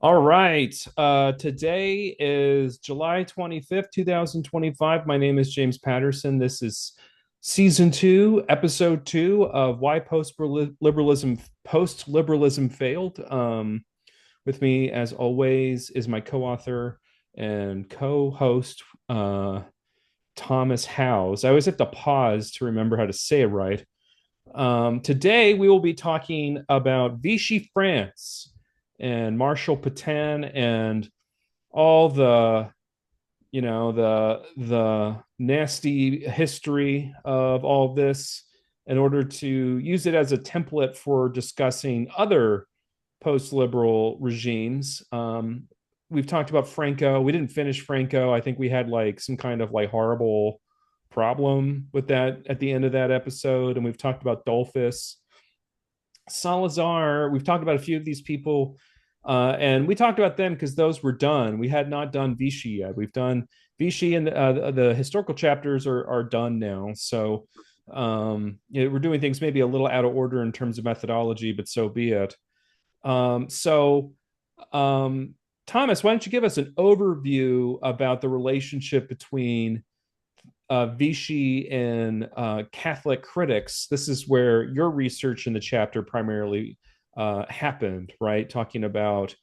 All right. Today is July 25th, 2025. My name is James Patterson. This is season two, episode two of Why Post-Liberalism Failed. With me, as always, is my co-author and co-host, Thomas Howes. I always have to pause to remember how to say it right. Today, we will be talking about Vichy France and Marshal Pétain and all the nasty history of all of this in order to use it as a template for discussing other post-liberal regimes. We've talked about Franco. We didn't finish Franco. I think we had like some kind of like horrible problem with that at the end of that episode. And we've talked about Dolphus, Salazar. We've talked about a few of these people, and we talked about them because those were done. We had not done Vichy yet. We've done Vichy, and the historical chapters are done now. So we're doing things maybe a little out of order in terms of methodology, but so be it. So, Thomas, why don't you give us an overview about the relationship between Vichy and Catholic critics? This is where your research in the chapter primarily happened, right? Talking about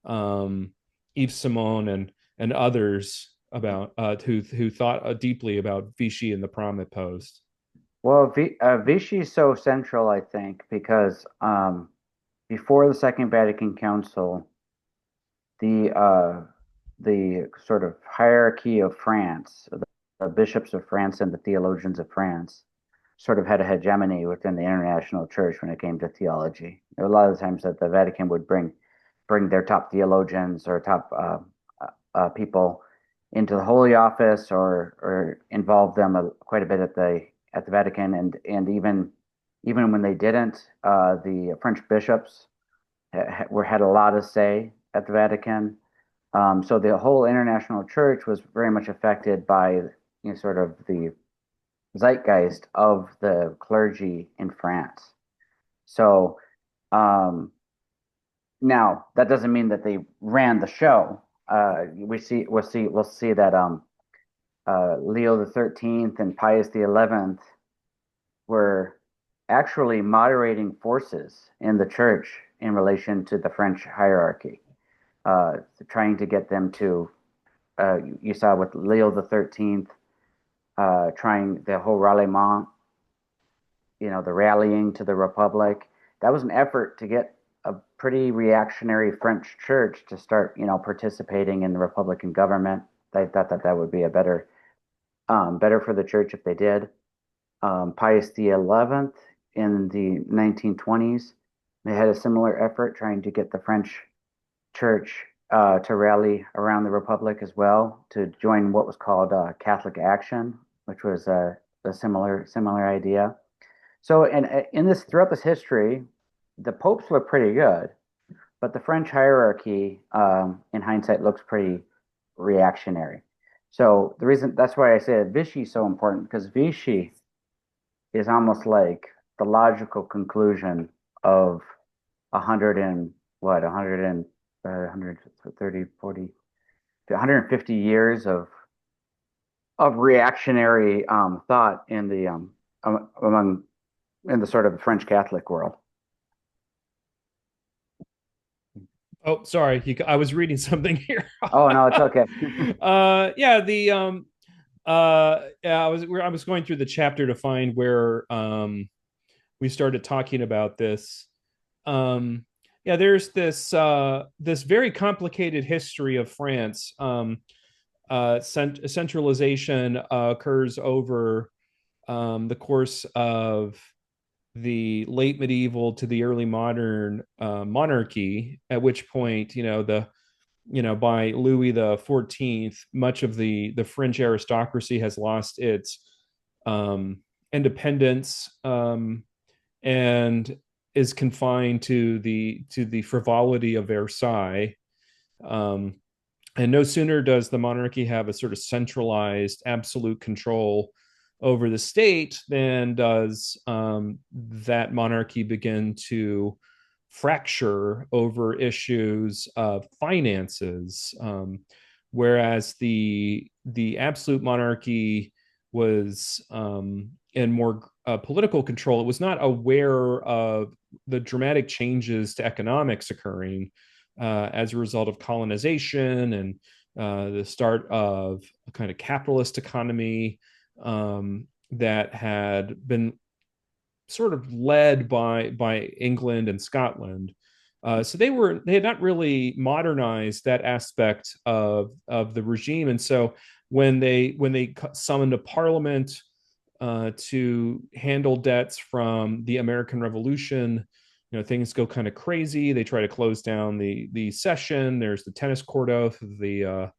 Yves Simon and others about who thought deeply about Vichy and the problem it posed. Well, Vichy is so central, I think, because before the Second Vatican Council, the uh, the sort of hierarchy of France, the bishops of France and the theologians of France, sort of had a hegemony within the international church when it came to theology. There were a lot of times that the Vatican would bring their top theologians or top people into the Holy Office or involve them quite a bit at the Vatican, and even when they didn't, the French bishops had a lot of say at the Vatican. So the whole international church was very much affected by sort of the zeitgeist of the clergy in France. So now that doesn't mean that they ran the show. We'll see that Leo the 13th and Pius the 11th were actually moderating forces in the church in relation to the French hierarchy, trying to get them to. You saw with Leo the 13th trying the whole ralliement, the rallying to the Republic. That was an effort to get a pretty reactionary French church to start, participating in the Republican government. They thought that that would be a better for the church if they did. Pius the 11th in the 1920s, they had a similar effort trying to get the French church to rally around the Republic as well, to join what was called Catholic Action, which was a similar idea. So, in this throughout this history, the popes look pretty good, but the French hierarchy, in hindsight, looks pretty reactionary. So the reason that's why I say Vichy is so important, because Vichy is almost like the logical conclusion of 130, 40, 150 years of reactionary thought in the among in the sort of French Catholic world. Oh, sorry, I was reading something here. Oh no, it's okay. Yeah, yeah, I was going through the chapter to find where we started talking about this. Yeah, there's this very complicated history of France. Centralization occurs over the course of the late medieval to the early modern monarchy. At which point, by Louis the 14th, much of the French aristocracy has lost its independence, and is confined to the frivolity of Versailles. Um, and no sooner does the monarchy have a sort of centralized absolute control over the state than does that monarchy begin to fracture over issues of finances, whereas the absolute monarchy was in more political control. It was not aware of the dramatic changes to economics occurring as a result of colonization and the start of a kind of capitalist economy that had been sort of led by England and Scotland. So they had not really modernized that aspect of the regime, and so when they summoned a parliament to handle debts from the American Revolution, things go kind of crazy. They try to close down the session. There's the tennis court oath of the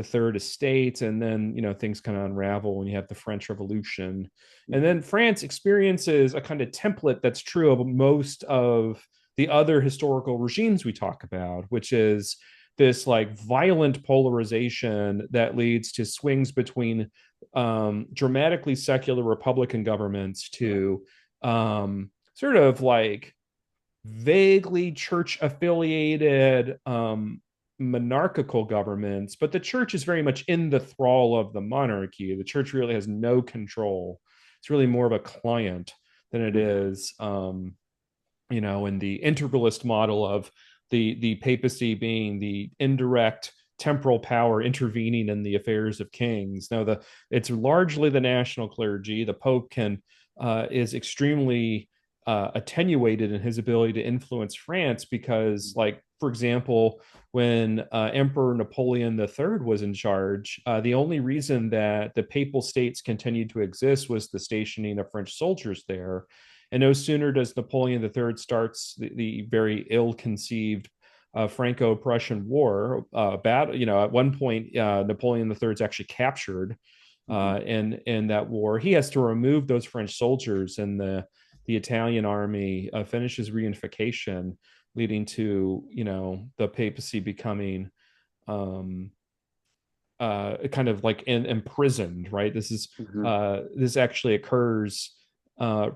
third estate, and then things kind of unravel when you have the French Revolution. And then France experiences a kind of template that's true of most of the other historical regimes we talk about, which is this like violent polarization that leads to swings between dramatically secular republican governments to sort of like vaguely church affiliated monarchical governments, but the church is very much in the thrall of the monarchy. The church really has no control. It's really more of a client than it is, in the integralist model of the papacy being the indirect temporal power intervening in the affairs of kings. Now, it's largely the national clergy. The Pope is extremely attenuated in his ability to influence France because, like, for example, when Emperor Napoleon III was in charge, the only reason that the Papal States continued to exist was the stationing of French soldiers there. And no sooner does Napoleon III starts the very ill-conceived Franco-Prussian War battle. At one point, Napoleon III is actually captured in that war. He has to remove those French soldiers, and the Italian army finishes reunification, leading to the papacy becoming kind of like imprisoned. Right. This actually occurs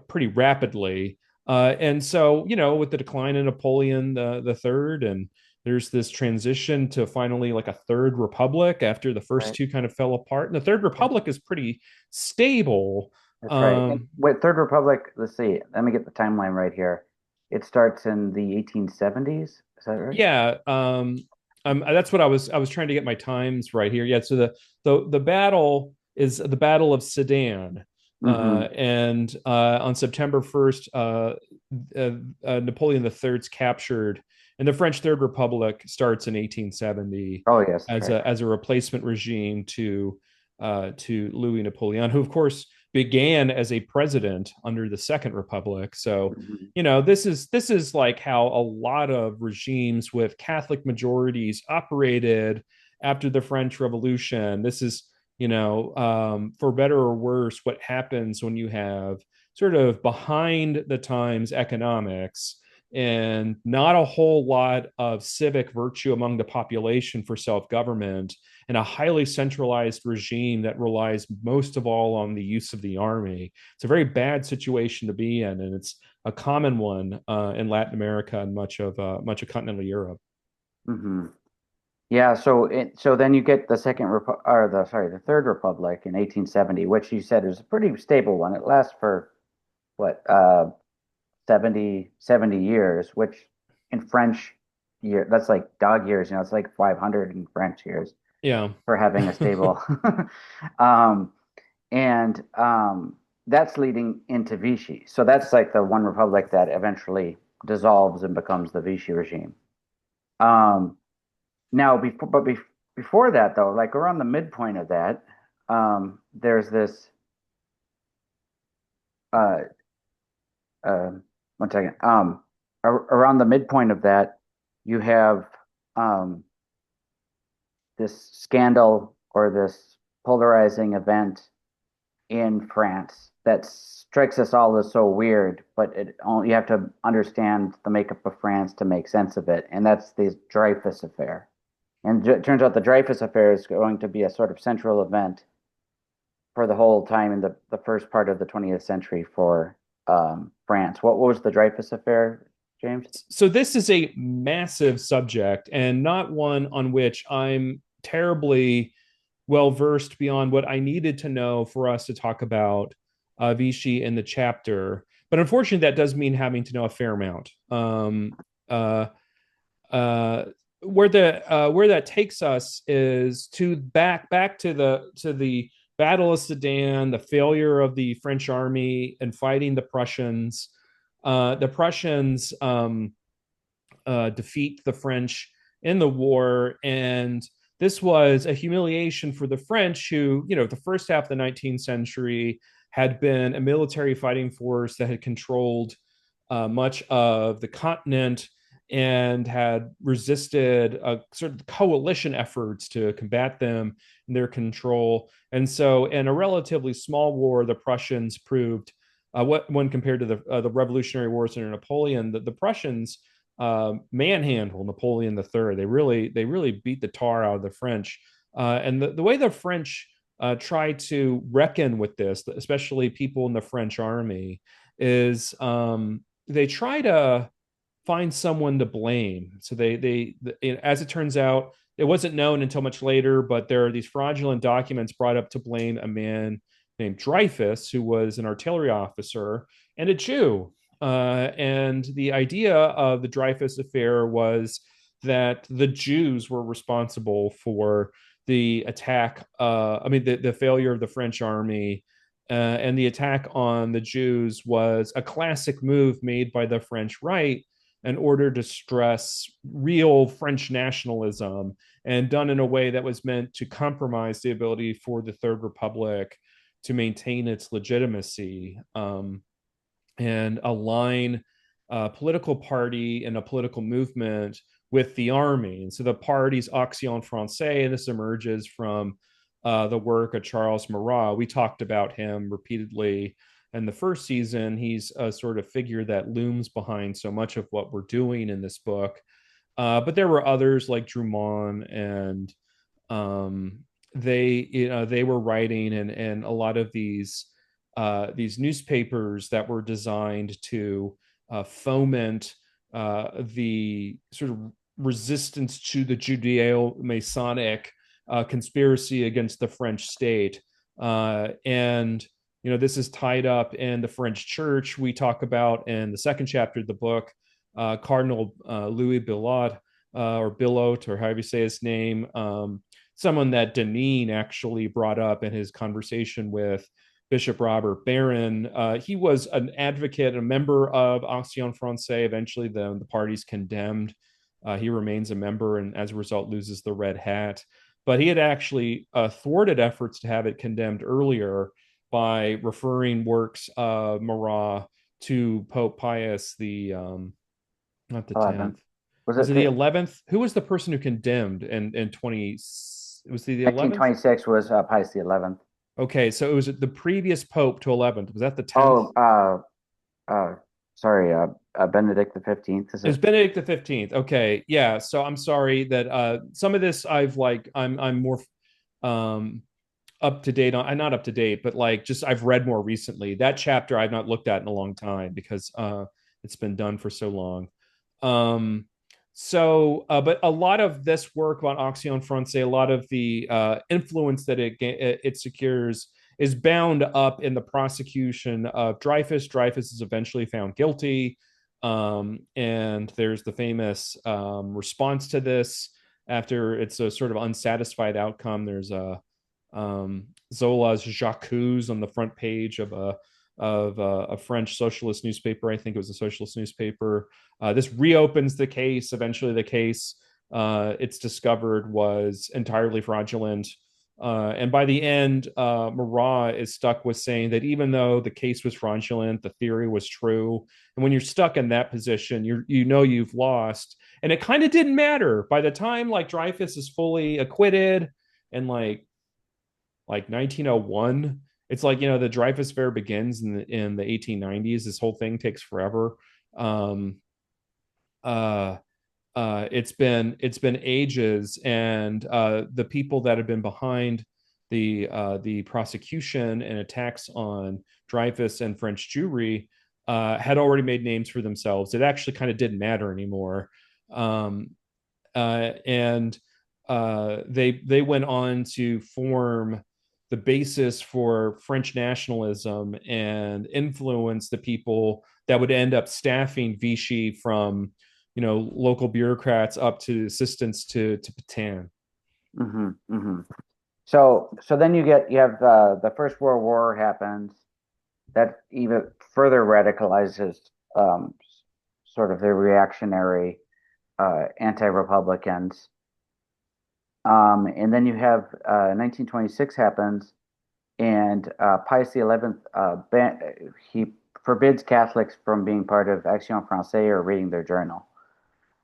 pretty rapidly, and so with the decline of Napoleon the third, and there's this transition to finally like a third republic after the first Right. two kind of fell apart, and the third republic is pretty stable. That's right. And wait, Third Republic, let's see. Let me get the timeline right here. It starts in the 1870s. Is that right? Yeah, that's what I was trying to get my times right here. Yeah, so the battle is the Battle of Sedan, Mm-hmm. and on September 1st, Napoleon III's captured, and the French Third Republic starts in 1870 Oh, yes, that's as right. a replacement regime to Louis Napoleon, who of course began as a president under the Second Republic. So, Mm-hmm. this is like how a lot of regimes with Catholic majorities operated after the French Revolution. This is, for better or worse, what happens when you have sort of behind the times economics and not a whole lot of civic virtue among the population for self-government, and a highly centralized regime that relies most of all on the use of the army. It's a very bad situation to be in, and it's a common one in Latin America and much of continental Europe. Mm-hmm. Yeah, so then you get the the Third Republic in 1870, which you said is a pretty stable one. It lasts for what 70 years, which in French year that's like dog years, it's like 500 in French years Yeah. for having a stable. um, and that's leading into Vichy. So that's like the one republic that eventually dissolves and becomes the Vichy regime. Um, Now, before that, though, like around the midpoint of that, there's this. Uh, uh, One second. Around the midpoint of that, you have um, this scandal or this polarizing event in France that strikes us all as so weird, but you have to understand the makeup of France to make sense of it, and that's the Dreyfus affair. And it turns out the Dreyfus affair is going to be a sort of central event for the whole time in the first part of the 20th century for France. What was the Dreyfus affair? James? So this is a massive subject and not one on which I'm terribly well versed beyond what I needed to know for us to talk about Vichy in the chapter. But unfortunately, that does mean having to know a fair amount. Uh, uh, where that takes us is to back to the Battle of Sedan, the failure of the French army and fighting the Prussians. The Prussians defeat the French in the war, and this was a humiliation for the French, who, the first half of the 19th century had been a military fighting force that had controlled much of the continent and had resisted sort of coalition efforts to combat them in their control. And so, in a relatively small war, the Prussians proved, what when compared to the Revolutionary Wars under Napoleon, the Prussians manhandle Napoleon III. They really beat the tar out of the French, and the way the French try to reckon with this, especially people in the French army, is they try to find someone to blame. So as it turns out, it wasn't known until much later, but there are these fraudulent documents brought up to blame a man named Dreyfus, who was an artillery officer and a Jew. And the idea of the Dreyfus affair was that the Jews were responsible for the attack. The failure of the French army, and the attack on the Jews was a classic move made by the French right in order to stress real French nationalism, and done in a way that was meant to compromise the ability for the Third Republic to maintain its legitimacy, and align a political party and a political movement with the army. And so the party's Action Française, and this emerges from the work of Charles Marat. We talked about him repeatedly in the first season. He's a sort of figure that looms behind so much of what we're doing in this book. But there were others like Drummond, and um, they were writing, and a lot of these newspapers that were designed to foment the sort of resistance to the Judeo-Masonic conspiracy against the French state. And this is tied up in the French church. We talk about in the second chapter of the book, Cardinal Louis Billot, or Billot, or however you say his name, someone that Deneen actually brought up in his conversation with Bishop Robert Barron. He was an advocate, a member of Action Française. Eventually, the party's condemned. He remains a member, and as a result loses the red hat. But he had actually thwarted efforts to have it condemned earlier by referring works of Marat to Pope Pius the not the 11th. 10th. Was Was it it the 11th? Who was the person who condemned in 20? Was it the 11th? 1926 was Pius the 11th. Okay, so it was the previous Pope to 11th. Was that the 10th? Oh, uh, sorry, Benedict the 15th, is It was it? Benedict the 15th. Okay, yeah. So I'm sorry that some of this I'm more um up to date on. I'm not up to date, but like just I've read more recently. That chapter I've not looked at in a long time because it's been done for so long. Um, but a lot of this work about Action Française, a lot of the influence that it secures is bound up in the prosecution of Dreyfus. Dreyfus is eventually found guilty, and there's the famous response to this after it's a sort of unsatisfied outcome. There's Zola's J'accuse on the front page of a French socialist newspaper. I think it was a socialist newspaper. This reopens the case. Eventually, the case, it's discovered, was entirely fraudulent. And by the end, Marat is stuck with saying that even though the case was fraudulent, the theory was true. And when you're stuck in that position, you've lost. And it kind of didn't matter by the time like Dreyfus is fully acquitted, and like 1901. It's like, the Dreyfus Fair begins in the 1890s. This whole thing takes forever. Um, uh, it's been ages, and the people that have been behind the prosecution and attacks on Dreyfus and French Jewry had already made names for themselves. It actually kind of didn't matter anymore. Um, and they went on to form the basis for French nationalism and influence the people that would end up staffing Vichy, from local bureaucrats up to assistants to Pétain. Hmm. Hmm. So then you have the First World War happens. That even further radicalizes um, sort of the reactionary anti-republicans. And then you have 1926 happens, and Pius XI he forbids Catholics from being part of Action Française or reading their journal.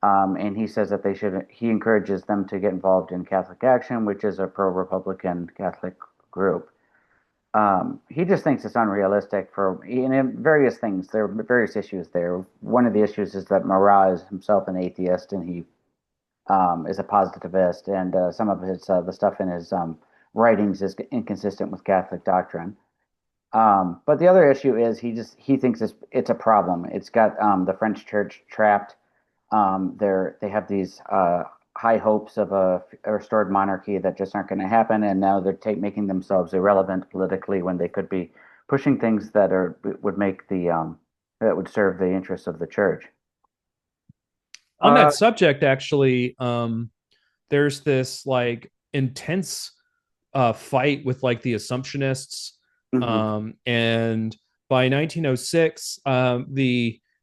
And he says that they should. He encourages them to get involved in Catholic Action, which is a pro-Republican Catholic group. He just thinks it's unrealistic for in various things. There are various issues there. One of the issues is that Marat is himself an atheist, and he is a positivist, and some of his the stuff in his writings is inconsistent with Catholic doctrine. But the other issue is he thinks it's a problem. It's got the French Church trapped. They have these high hopes of a restored monarchy that just aren't going to happen, and now they're making themselves irrelevant politically when they could be pushing things that would make the that would serve the interests of the church. On Uh, that subject, actually, there's this like intense fight with like the Assumptionists, mhm, and by 1906,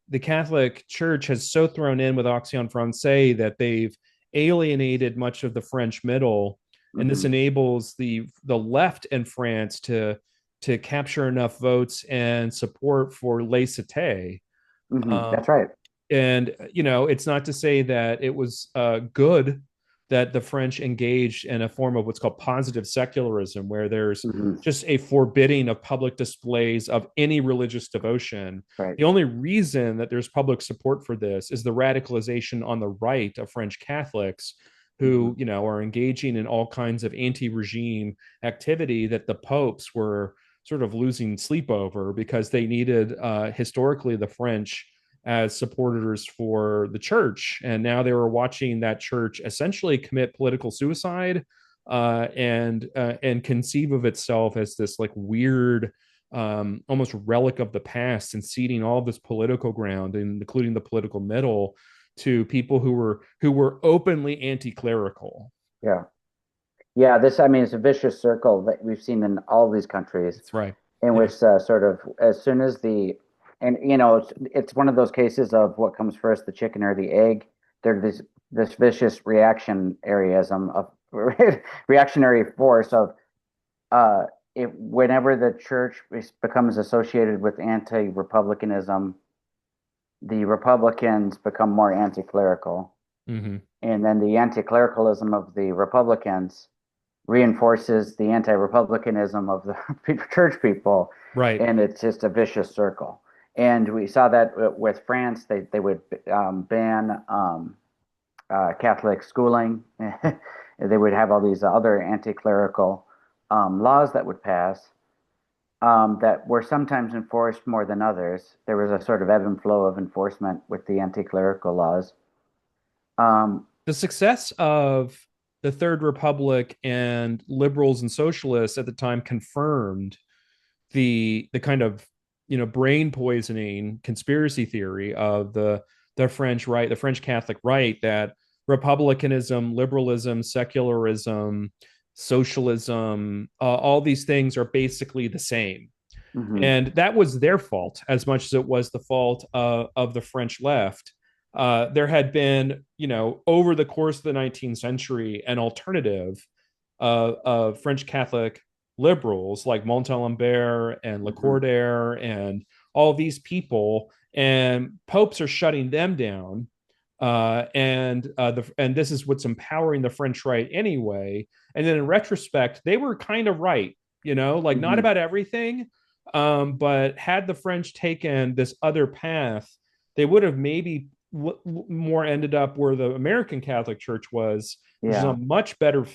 the Catholic Church has so thrown in with Action Française that they've alienated much of the French middle, and this mhm, enables the left in France to capture enough votes and support for laicite. mhm. Um, That's right. and it's not to say that it was good that the French engaged in a form of what's called positive secularism, where there's Mhm. just a forbidding of public displays of any religious devotion. Right. The only reason that there's public support for this is the radicalization on the right of French Catholics, Mhm. who are engaging in all kinds of anti-regime activity that the popes were sort of losing sleep over, because they needed historically the French as supporters for the church. And now they were watching that church essentially commit political suicide, and conceive of itself as this like weird, almost relic of the past, and ceding all of this political ground, including the political middle, to people who were openly anti-clerical. Yeah. Yeah. I mean, it's a vicious circle that we've seen in all these countries, That's right. in Yeah. which sort of as soon as and it's one of those cases of what comes first, the chicken or the egg. There's this vicious reactionaryism of reactionary force of uh, whenever the church becomes associated with anti-republicanism, the Republicans become more anti-clerical, Mm-hmm. and then the anti-clericalism of the Republicans reinforces the anti-republicanism of the church people, Right. and it's just a vicious circle. And we saw that with France. They would ban Catholic schooling. They would have all these other anti-clerical laws that would pass, that were sometimes enforced more than others. There was a sort of ebb and flow of enforcement with the anti-clerical laws. Um, The success of the Third Republic and liberals and socialists at the time confirmed the kind of brain poisoning conspiracy theory of the French right, the French Catholic right, that republicanism, liberalism, secularism, socialism, all these things are basically the same. mhm, And that was their fault as much as it was the fault of the French left. There had been, over the course of the 19th century, an alternative of French Catholic liberals like Montalembert and mhm, Lacordaire and all these people, and popes are shutting them down. And this is what's empowering the French right anyway. And then in retrospect, they were kind of right, like not mhm. about everything, but had the French taken this other path, they would have maybe more ended up where the American Catholic Church was, which is Yeah. on much better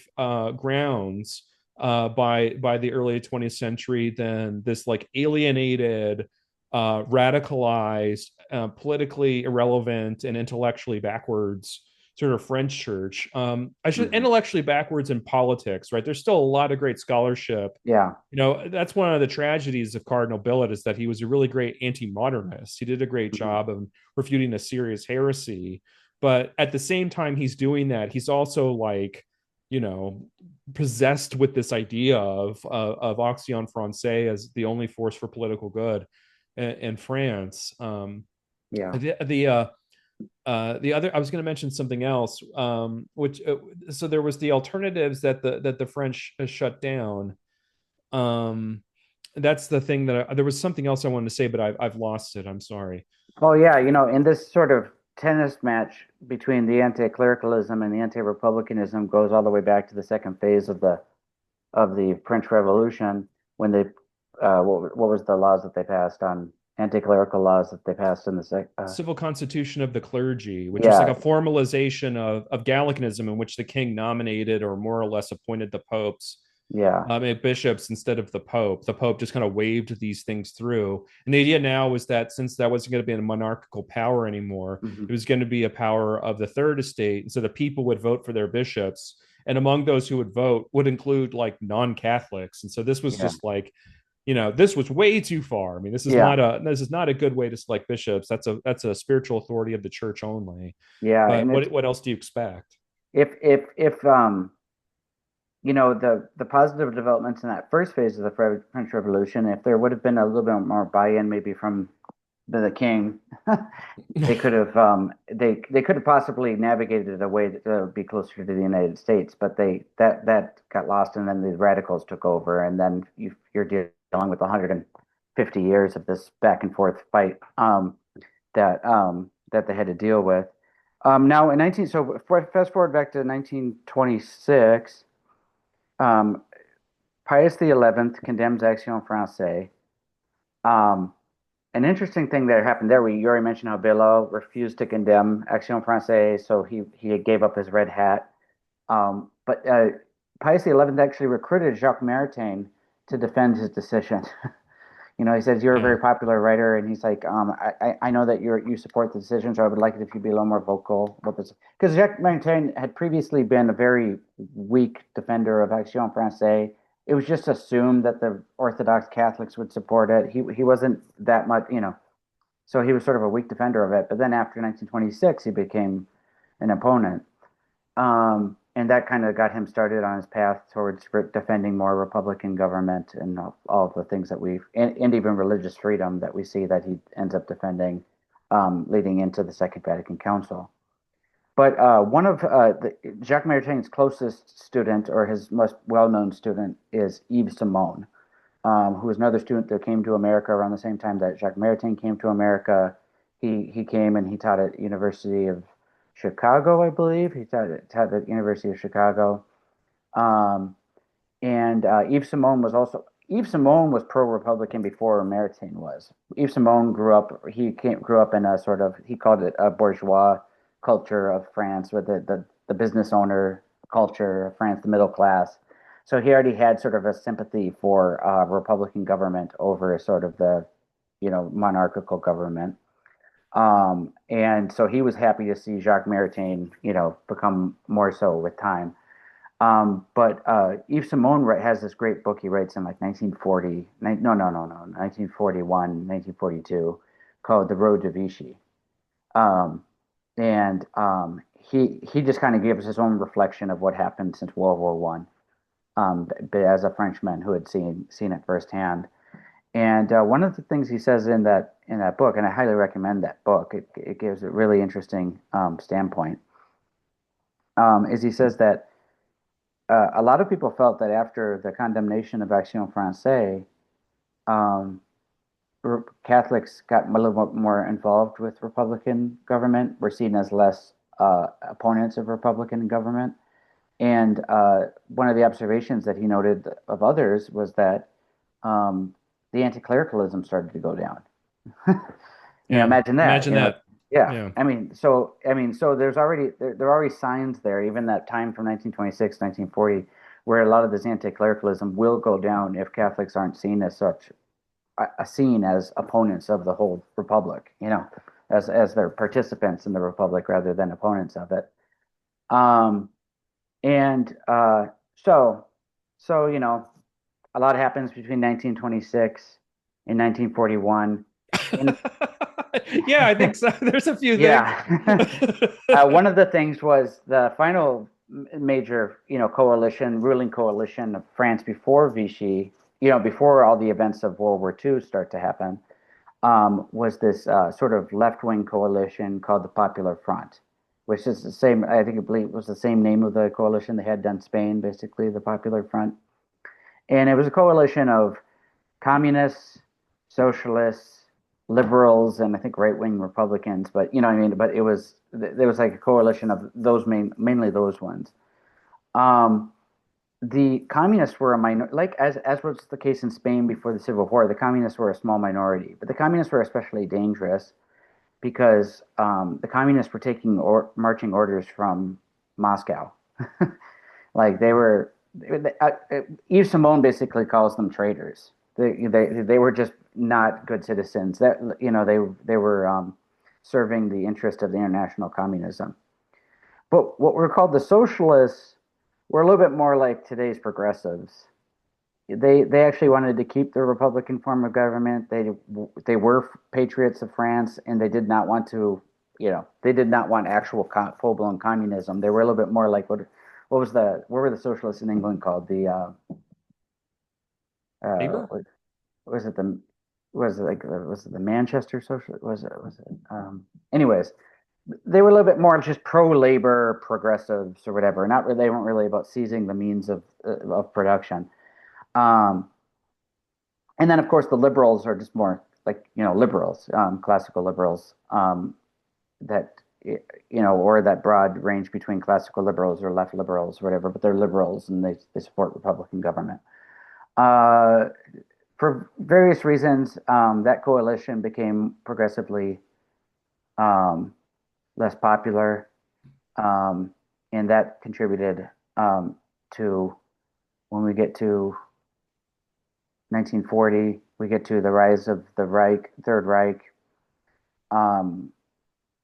grounds by the early 20th century than this like alienated, radicalized, politically irrelevant, and intellectually backwards sort of French church. I should Hmm. intellectually backwards in politics, right? There's still a lot of great scholarship. Yeah. That's one of the tragedies of Cardinal Billet is that he was a really great anti-modernist. He did a great Hmm. job of refuting a serious heresy, but at the same time he's doing that, he's also like, you know, possessed with this idea of Action Française as the only force for political good in France. Yeah. The other, I was going to mention something else, which so there was the alternatives that the French shut down. um that's the thing there was something else I wanted to say, but I've lost it. I'm sorry. Oh yeah, in this sort of tennis match between the anti-clericalism and the anti-republicanism goes all the way back to the second phase of the French Revolution when they what was the laws that they passed on anti-clerical laws that they passed in the Civil constitution of the clergy, which was like yeah, a formalization of Gallicanism in which the king nominated or more or less appointed the popes, yeah. bishops instead of the pope. The pope just kind of waved these things through, and the idea now was that since that wasn't going to be a monarchical power anymore, Hmm. it was going to be a power of the third estate, and so the people would vote for their bishops, and among those who would vote would include like non-Catholics, and so this was Yeah, just like, this was way too far. I mean, yeah, this is not a good way to select bishops. That's a spiritual authority of the church only. yeah. But And it's what else do you expect? if the positive developments in that first phase of the French Revolution, if there would have been a little bit more buy-in, maybe from the king, they could have they could have possibly navigated a way that would be closer to the United States, but that got lost, and then the radicals took over, and then you're dealing with 150 years of this back and forth fight that they had to deal with. Now in 19 so fast forward back to 1926, um, Pius XI condemns Action Française. Um, an interesting thing that happened there, you already mentioned how Bello refused to condemn Action Française, so he gave up his red hat. But Pius XI actually recruited Jacques Maritain to defend his decision. He says you're a Yeah. very popular writer, and he's like, I know that you support the decision, so I would like it if you'd be a little more vocal about this, because Jacques Maritain had previously been a very weak defender of Action Française. It was just assumed that the Orthodox Catholics would support it. He wasn't that much. So he was sort of a weak defender of it. But then after 1926, he became an opponent. And that kind of got him started on his path towards defending more Republican government and all of the things that and even religious freedom that we see that he ends up defending, leading into the Second Vatican Council. But one of Jacques Maritain's closest student, or his most well-known student, is Yves Simon, who was another student that came to America around the same time that Jacques Maritain came to America. He came and he taught at University of Chicago, I believe. He taught at University of Chicago. Um, and Yves Simon was pro-Republican before Maritain was. Yves Simon grew up in a sort of, he called it a bourgeois culture of France, with the business owner culture of France, the middle class. So he already had sort of a sympathy for Republican government over sort of the, monarchical government. And so he was happy to see Jacques Maritain, become more so with time. But Yves Simon has this great book he writes in like 1940, no, no, no, no, 1941, 1942, called The Road to Vichy. Um, and he just kind of gave us his own reflection of what happened since World War One, but as a Frenchman who had seen it firsthand. And one of the things he says in that book, and I highly recommend that book, it gives a really interesting standpoint, is he says that a lot of people felt that after the condemnation of Action Française, um, Catholics got a little bit more involved with Republican government, were seen as less opponents of Republican government. And one of the observations that he noted of others was that the anti-clericalism started to go down. Yeah. Imagine that. Imagine that. Yeah. Yeah. So there are already signs there, even that time from 1926, 1940, where a lot of this anti-clericalism will go down if Catholics aren't seen as such seen as opponents of the whole republic, as they're participants in the republic rather than opponents of it. Um, and so, a lot happens between 1926 and 1941. In Yeah, I think so. There's a few things. Yeah. One of the things was the final major, ruling coalition of France before Vichy, before all the events of World War II start to happen, was this sort of left-wing coalition called the Popular Front, which is the same, I believe it was the same name of the coalition they had done Spain, basically, the Popular Front. And it was a coalition of communists, socialists, liberals, and I think right-wing Republicans. But you know what I mean. But there was like a coalition of those mainly those ones. Um, the communists were a minor, like as was the case in Spain before the Civil War. The communists were a small minority, but the communists were especially dangerous because the communists were taking marching orders from Moscow. Like Yves Simone basically calls them traitors. They were just not good citizens. That they were serving the interest of the international communism. But what were called the socialists were a little bit more like today's progressives. They actually wanted to keep the Republican form of government. They were patriots of France, and they did not want to, they did not want actual full blown communism. They were a little bit more like what were the socialists in England called? What was it the was it the Manchester Social? Was it? Anyways, they were a little bit more just pro labor progressives or whatever. Not really, they weren't really about seizing the means of production. Um, and then of course the liberals are just more like liberals, classical liberals, that or that broad range between classical liberals or left liberals or whatever, but they're liberals and they support Republican government. Uh, for various reasons, that coalition became progressively um, less popular, um, and that contributed to when we get to 1940, we get to the rise of the Reich, Third Reich, um,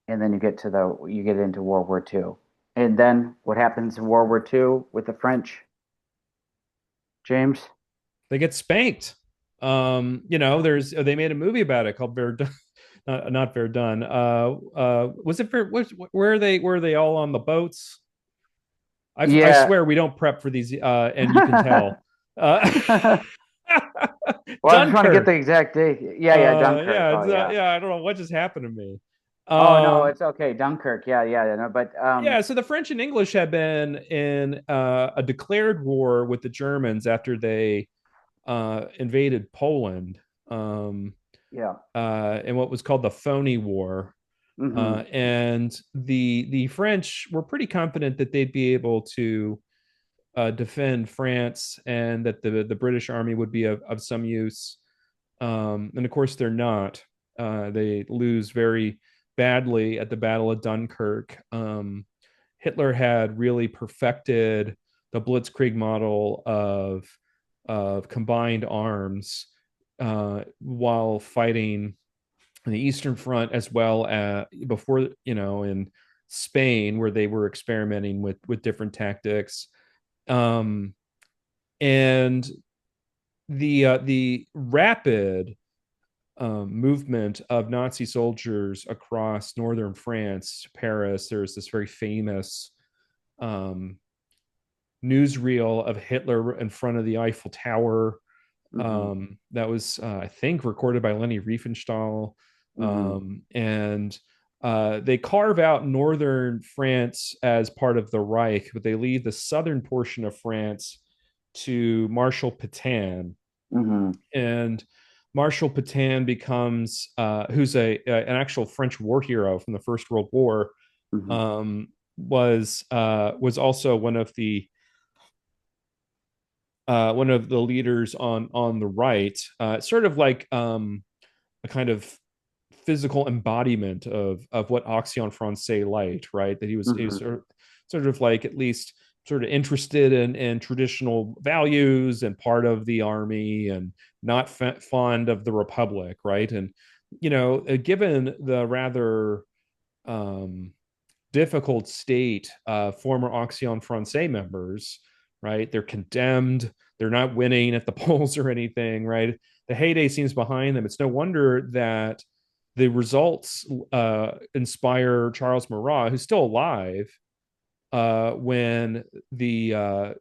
and then you get into World War II, and then what happens in World War II with the French, James? They get spanked. There's they made a movie about it called Verdun. Not Verdun. Was it where are they all on the boats? I Yeah. swear we don't prep for these, and you can tell. Uh, Well, I'm trying to get the Dunkirk. exact date. Yeah, yeah, Dunkirk. Yeah, Oh, yeah. yeah. I don't know what just happened to me. Oh no, Um, it's okay. Dunkirk. Yeah, yeah, no, but yeah, so the French and English had been in a declared war with the Germans after they invaded Poland, yeah. in what was called the Phony War. Mm-hmm. And the French were pretty confident that they'd be able to defend France and that the British army would be of some use. And of course, they're not. They lose very badly at the Battle of Dunkirk. Hitler had really perfected the Blitzkrieg model of combined arms while fighting the Eastern Front as well as before, in Spain, where they were experimenting with different tactics. Um, and the rapid movement of Nazi soldiers across northern France, Paris. There's this very famous um, newsreel of Hitler in front of the Eiffel Tower. Mm-hmm. That was, I think, recorded by Leni Riefenstahl. Mm-hmm. And they carve out northern France as part of the Reich, but they leave the southern portion of France to Marshal Pétain. Mm-hmm. And Marshal Pétain becomes, who's an actual French war hero from the First World War, Mm-hmm. was also one of the leaders on the right, sort of like a kind of physical embodiment of what Action Française light, right? That he was Mm-hmm. sort of like at least sort of interested in traditional values and part of the army and not fond of the republic, right? And given the rather um, difficult state former Action Francais members, right? They're condemned. They're not winning at the polls or anything, right? The heyday seems behind them. It's no wonder that the results inspire Charles Marat, who's still alive, when the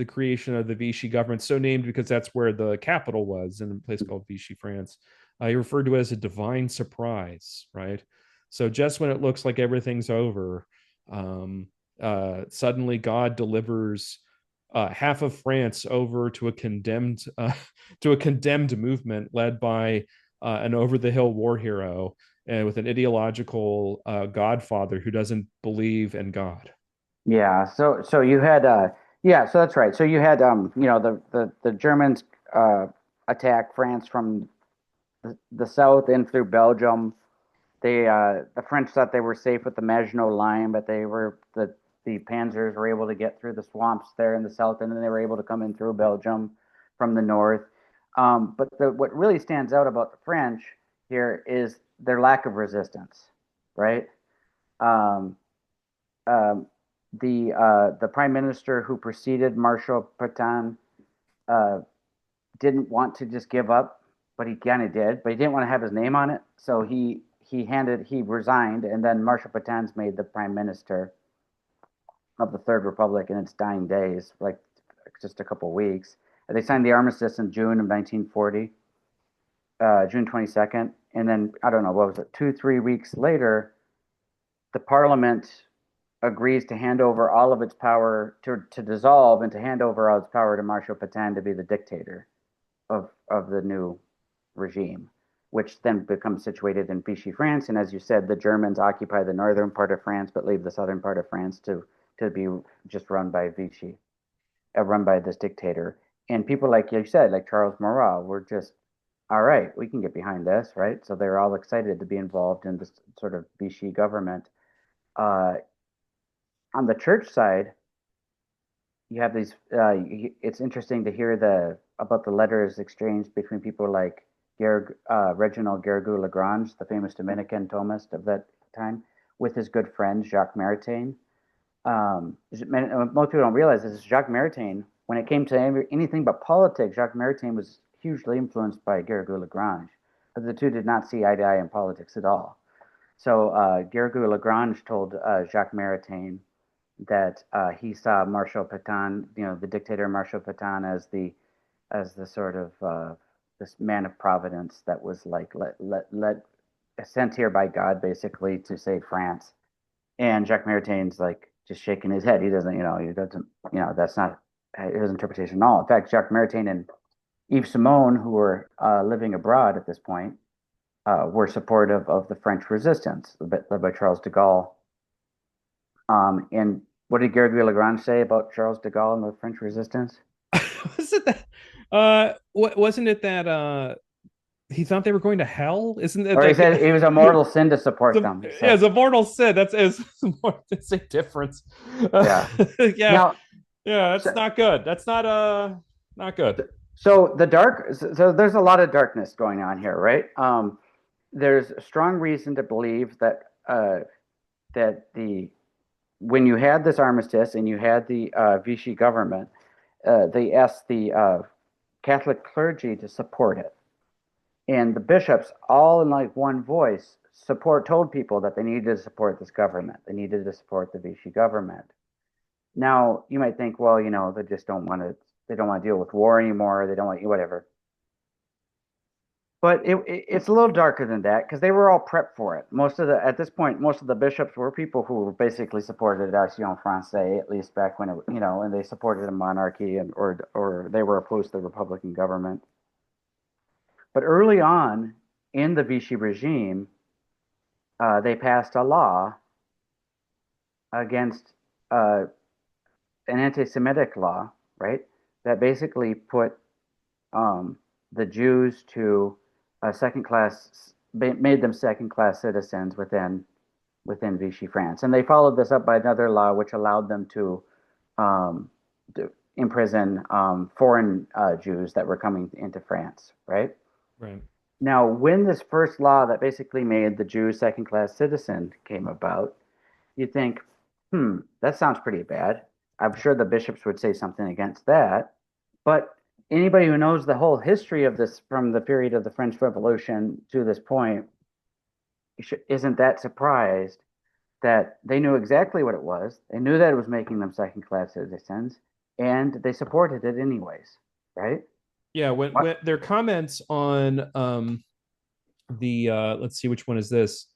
creation of the Vichy government, so named because that's where the capital was in a place called Vichy, France. He referred to it as a divine surprise, right? So just when it looks like everything's over, um, suddenly God delivers half of France over to a condemned movement led by an over the hill war hero and with an ideological godfather who doesn't believe in God. Yeah, so you had yeah, so that's right. So you had the Germans attack France from the south in through Belgium. The French thought they were safe with the Maginot Line, but the Panzers were able to get through the swamps there in the south, and then they were able to come in through Belgium from the north. But what really stands out about the French here is their lack of resistance, right? Um, um, the prime minister who preceded Marshal Pétain uh, didn't want to just give up, but he kind of did. But he didn't want to have his name on it, so he resigned, and then Marshal Pétain's made the prime minister of the Third Republic in its dying days, like just a couple of weeks. And they signed the armistice in June of 1940, June 22nd, and then I don't know what was it, 2 3 weeks later, the Parliament agrees to hand over all of its power to dissolve and to hand over all its power to Marshal Pétain to be the dictator of the new regime, which then becomes situated in Vichy, France. And as you said, the Germans occupy the northern part of France, but leave the southern part of France to be just run by Vichy, run by this dictator. And people like you said, like Charles Marat, were just all right. We can get behind this, right? So they're all excited to be involved in this sort of Vichy government. Uh, on the church side, you have these. It's interesting to hear the about the letters exchanged between people like Reginald Garrigou-Lagrange, the famous Dominican Thomist of that time, with his good friend Jacques Maritain. Most people don't realize this. Jacques Maritain, when it came to anything but politics, Jacques Maritain was hugely influenced by Garrigou-Lagrange, but the two did not see eye to eye in politics at all. So Garrigou-Lagrange told Jacques Maritain that he saw Marshal Pétain, the dictator Marshal Pétain, as the sort of this man of providence that was like let sent here by God basically to save France. And Jacques Maritain's like just shaking his head. He doesn't, that's not his interpretation at all. In fact, Jacques Maritain and Yves Simon, who were living abroad at this point, were supportive of the French resistance led by Charles de Gaulle. And what did Garrigou-Lagrange say about Charles de Gaulle and the French resistance? Was it that? Wasn't it that he thought they were going to hell? Isn't it Or he like said it was a mortal sin to support them. He yeah, said, it's a mortal sin. It's a difference. yeah. Yeah, Now, yeah, that's so, not good. That's not good. so there's a lot of darkness going on here, right? There's strong reason to believe that the when you had this armistice and you had the Vichy government, they asked the Catholic clergy to support it, and the bishops, all in like one voice, told people that they needed to support this government. They needed to support the Vichy government. Now you might think, well, they just don't want to. They don't want to deal with war anymore. They don't want whatever. But it's a little darker than that because they were all prepped for it. At this point, most of the bishops were people who basically supported Action Francais, at least back when and they supported a monarchy or they were opposed to the Republican government. But early on in the Vichy regime, they passed a law against an anti-Semitic law, right? That basically put the Jews to second class, made them second class citizens within Vichy France. And they followed this up by another law which allowed them to um, imprison foreign Jews that were coming into France, right? Right. Now, when this first law that basically made the Jew second-class citizen came about, you think, that sounds pretty bad. I'm sure the bishops would say something against that. But anybody who knows the whole history of this from the period of the French Revolution to this point isn't that surprised that they knew exactly what it was. They knew that it was making them second-class citizens, and they supported it anyways, right? Yeah, when What? their comments on the let's see, which one is this,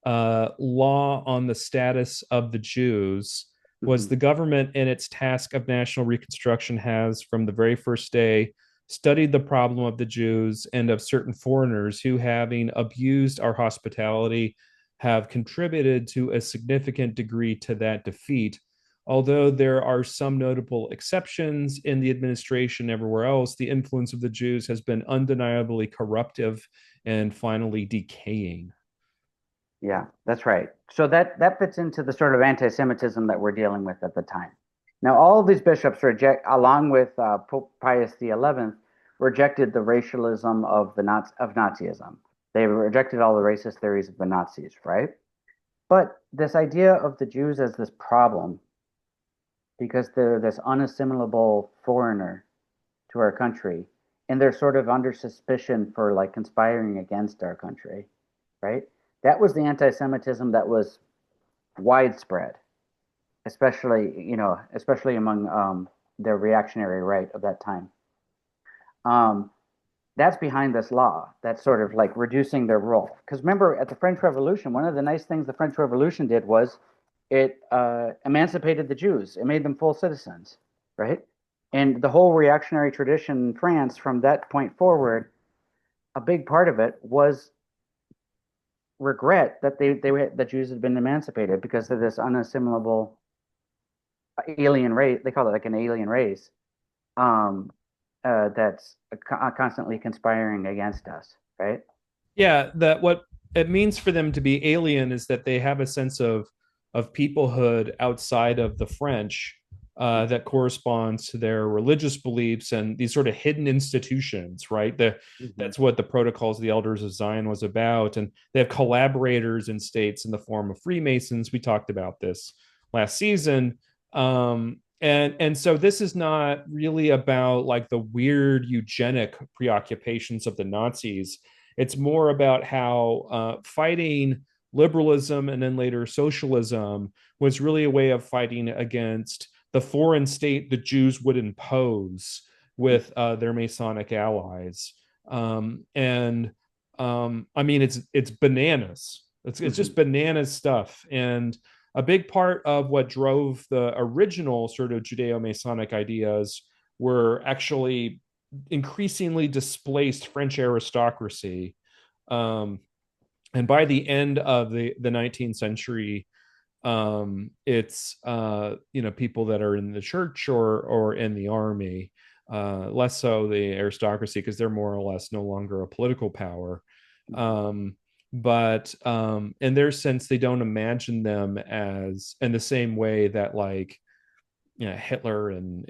law on the status of the Jews, was Mhm. the government in its task of national reconstruction has from the very first day studied the problem of the Jews and of certain foreigners who, having abused our hospitality, have contributed to a significant degree to that defeat. Although there are some notable exceptions in the administration everywhere else, the influence of the Jews has been undeniably corruptive and finally decaying. Yeah, that's right. So that fits into the sort of anti-Semitism that we're dealing with at the time. Now, all of these bishops reject, along with Pope Pius XI, rejected the racialism of of Nazism. They rejected all the racist theories of the Nazis, right? But this idea of the Jews as this problem, because they're this unassimilable foreigner to our country, and they're sort of under suspicion for like conspiring against our country, right? That was the anti-Semitism that was widespread, especially among the reactionary right of that time. Um, that's behind this law. That's sort of like reducing their role. Because remember, at the French Revolution, one of the nice things the French Revolution did was it emancipated the Jews. It made them full citizens, right? And the whole reactionary tradition in France from that point forward, a big part of it was regret that the Jews had been emancipated because of this unassimilable alien race. They call it like an alien race um, that's constantly conspiring against us, right? Yeah, that what it means for them to be alien is that they have a sense of peoplehood outside of the French, that corresponds to their religious beliefs and these sort of hidden institutions, right? Mm-hmm. That's what the Protocols of the Elders of Zion was about. And they have collaborators in states in the form of Freemasons. We talked about this last season. And so this is not really about like the weird eugenic preoccupations of the Nazis. It's more about how fighting liberalism and then later socialism was really a way of fighting against the foreign state the Jews would impose with their Masonic allies. And I mean, it's bananas. It's Mm-hmm. just bananas stuff. And a big part of what drove the original sort of Judeo-Masonic ideas were actually increasingly displaced French aristocracy. Um, and by the end of the 19th century, it's people that are in the church or in the army, less so the aristocracy because they're more or less no longer a political power. Mm-hmm. Um, but in their sense, they don't imagine them as in the same way that like Hitler and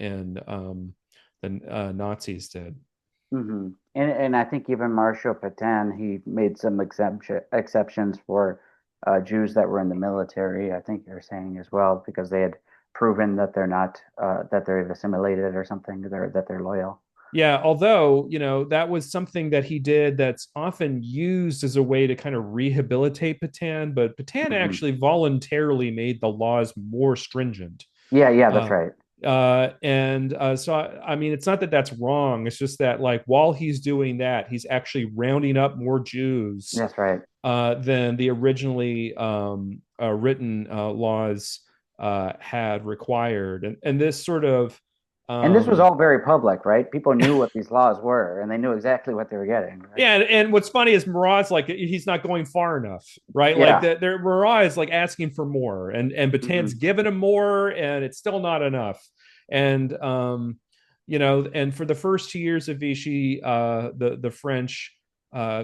the Nazis did. Mm-hmm. And I think even Marshal Pétain, he made some exceptions for Jews that were in the military. I think you're saying as well because they had proven that they're not that they're assimilated or something, that they're loyal. Yeah, although, that was something that he did that's often used as a way to kind of rehabilitate Patan, but Patan Mm-hmm. actually voluntarily made the laws more stringent. Yeah, yeah, that's Uh, right. so, I mean, it's not that that's wrong. It's just that, like, while he's doing that, he's actually rounding up more Jews That's right. than the originally written laws had required. And this sort of And this was um, all very public, right? People knew what these laws were, and they knew exactly what they were getting, right? Yeah, and what's funny is Murad's like he's not going far enough, right? Like Yeah. that, Murad is like asking for more, and Batan's Hmm. giving him more, and it's still not enough. And and for the first 2 years of Vichy, the French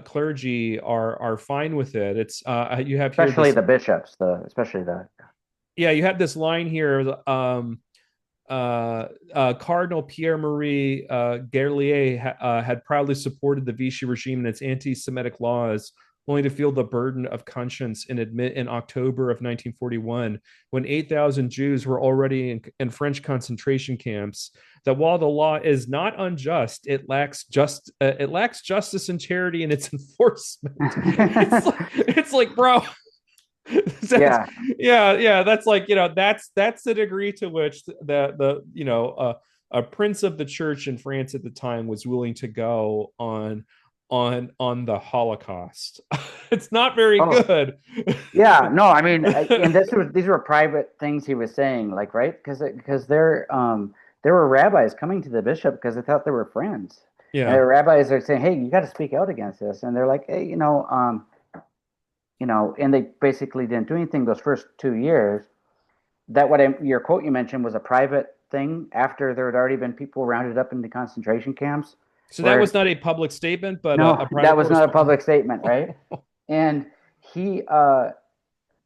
clergy are fine with it. It's you have here Especially this, the bishops, the especially the yeah, you have this line here. Cardinal Pierre Marie Guerlier had proudly supported the Vichy regime and its anti-Semitic laws, only to feel the burden of conscience and admit in October of 1941, when 8,000 Jews were already in French concentration camps, that while the law is not unjust, it lacks justice and charity in its enforcement. It's like, bro, that's, Yeah. yeah, that's like, that's the degree to which a prince of the church in France at the time was willing to go on the Holocaust. It's not very Oh, good. yeah. No, I mean, and these were private things he was saying, like, right? Because there were rabbis coming to the bishop because they thought they were friends, and Yeah. the rabbis are saying, "Hey, you got to speak out against this," and they're like, "Hey, and they basically didn't do anything those first 2 years. Your quote you mentioned was a private thing after there had already been people rounded up into concentration camps, So that was where not a public statement, but no, a that private was not a correspondence. public statement, right? And he,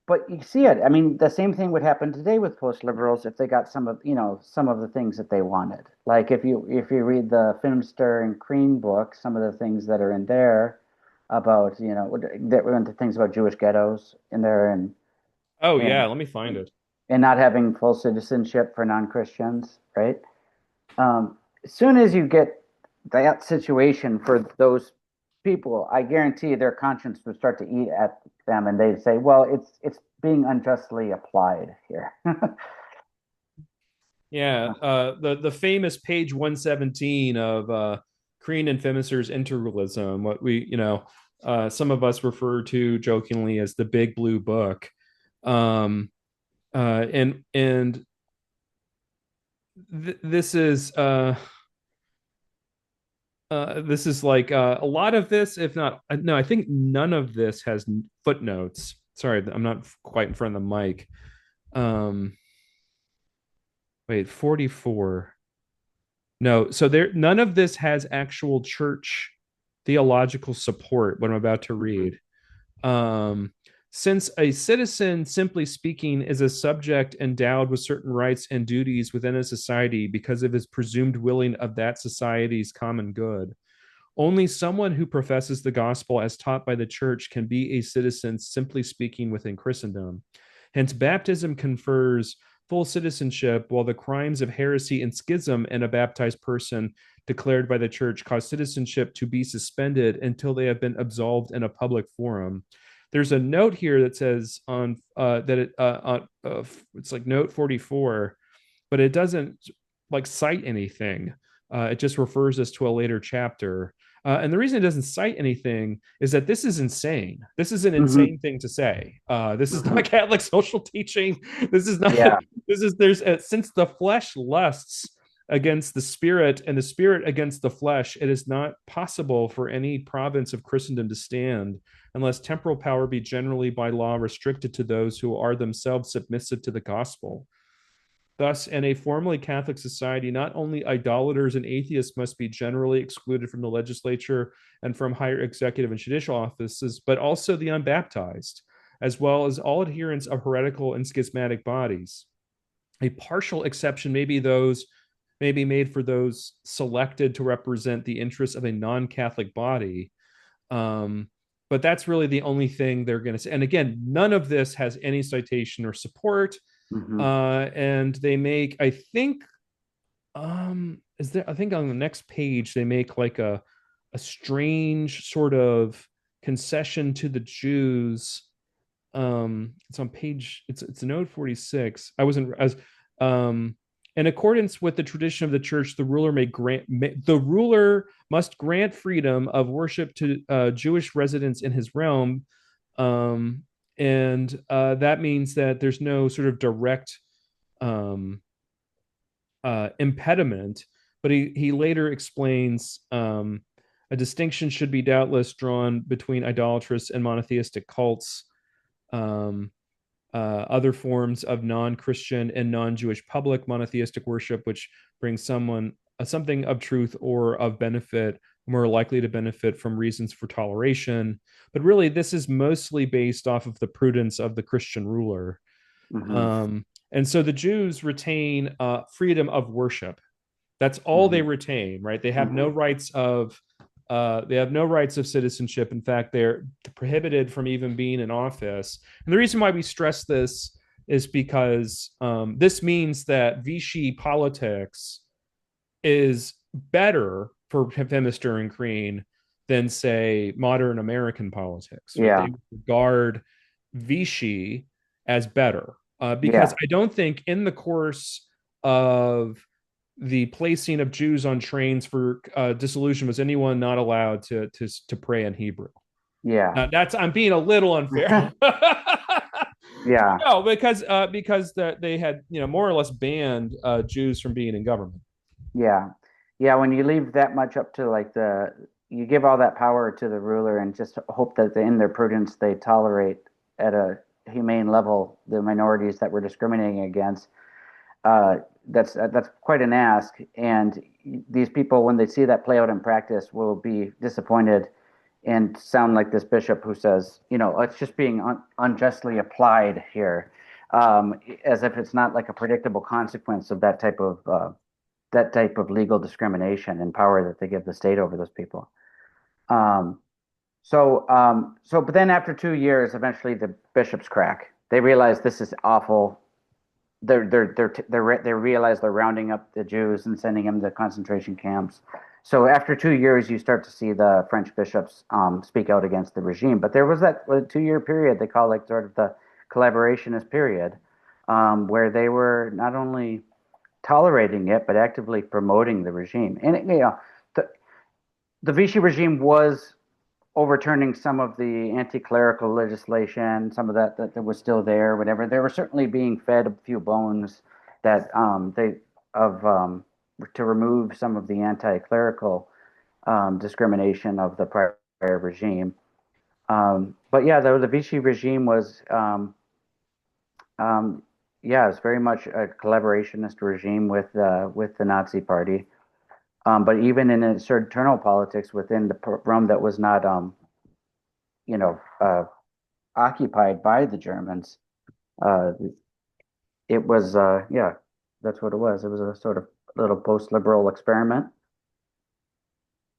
but you see it. I mean, the same thing would happen today with post liberals if they got some of the things that they wanted. Like if you read the Finster and Crean book, some of the things that are in there about that were into things about Jewish ghettos in there, Oh yeah, and let me find it. and not having full citizenship for non-Christians, right? As soon as you get that situation for those people, I guarantee their conscience would start to eat at them, and they'd say, "Well, it's being unjustly applied here." Yeah, the famous page 117 of Crean and Femister's Interrealism, what some of us refer to jokingly as the Big Blue Book. And this is like a lot of this, if not, no, I think none of this has footnotes. Sorry, I'm not quite in front of the mic. Um, Wait, 44. No, so there none of this has actual church theological support, what I'm about to Mhm. read. Um, since a citizen, simply speaking, is a subject endowed with certain rights and duties within a society because of his presumed willing of that society's common good, only someone who professes the gospel as taught by the church can be a citizen, simply speaking, within Christendom. Hence, baptism confers full citizenship, while the crimes of heresy and schism in a baptized person declared by the church cause citizenship to be suspended until they have been absolved in a public forum. There's a note here that says it's like note 44, but it doesn't like cite anything. It just refers us to a later chapter. And the reason it doesn't cite anything is that this is insane. This is an insane Mhm. thing to say. This is not Mhm. Catholic social teaching. This is not. Yeah. This is there's since the flesh lusts against the spirit and the spirit against the flesh, it is not possible for any province of Christendom to stand unless temporal power be generally by law restricted to those who are themselves submissive to the gospel. Thus, in a formally Catholic society, not only idolaters and atheists must be generally excluded from the legislature and from higher executive and judicial offices, but also the unbaptized, as well as all adherents of heretical and schismatic bodies. A partial exception may be made for those selected to represent the interests of a non-Catholic body. Um, but that's really the only thing they're going to say. And again, none of this has any citation or support. Mhm. And they make, I think, is there? I think on the next page they make like a strange sort of concession to the Jews. It's on page. It's note 46. I wasn't as in accordance with the tradition of the church, the ruler must grant freedom of worship to Jewish residents in his realm, um, and that means that there's no sort of direct um, impediment. But he later explains a distinction should be doubtless drawn between idolatrous and monotheistic cults, um, other forms of non-Christian and non-Jewish public monotheistic worship, which brings something of truth or of benefit, more likely to benefit from reasons for toleration. But really, this is mostly based off of the prudence of the Christian ruler. Mhm. Um, And so the Jews retain freedom of worship. That's all they Hmm. retain, right? Hmm. They have no rights of citizenship. In fact, they're prohibited from even being in office. And the reason why we stress this is because this means that Vichy politics is better for Phemister and Green than, say, modern American politics. Right? They Yeah. regard Vichy as better because Yeah. I don't think in the course of the placing of Jews on trains for dissolution was anyone not allowed to pray in Hebrew. Yeah. Now, that's I'm being a little unfair. Yeah. No, because they had more or less banned Jews from being in government. Yeah. Yeah. When you leave that much up to like you give all that power to the ruler and just hope that in their prudence they tolerate at a humane level the minorities that we're discriminating against. Uh, that's quite an ask. And these people, when they see that play out in practice, will be disappointed and sound like this bishop who says, it's just being unjustly applied here, as if it's not like a predictable consequence of that type of legal discrimination and power that they give the state over those people. Um, but then after 2 years, eventually the bishops crack. They realize this is awful. They realize they're rounding up the Jews and sending them to concentration camps. So after 2 years, you start to see the French bishops speak out against the regime. But there was that 2 year period they call like sort of the collaborationist period, where they were not only tolerating it but actively promoting the regime. And the the Vichy regime was overturning some of the anti-clerical legislation, some of that was still there, whatever. They were certainly being fed a few bones that they of to remove some of the anti-clerical discrimination of the prior regime. But yeah, the Vichy regime was um, yeah, it's very much a collaborationist regime with the Nazi Party. But even in its internal politics within the realm that was not you know, occupied by the Germans. Uh, it was, yeah, that's what it was. It was a sort of little post-liberal experiment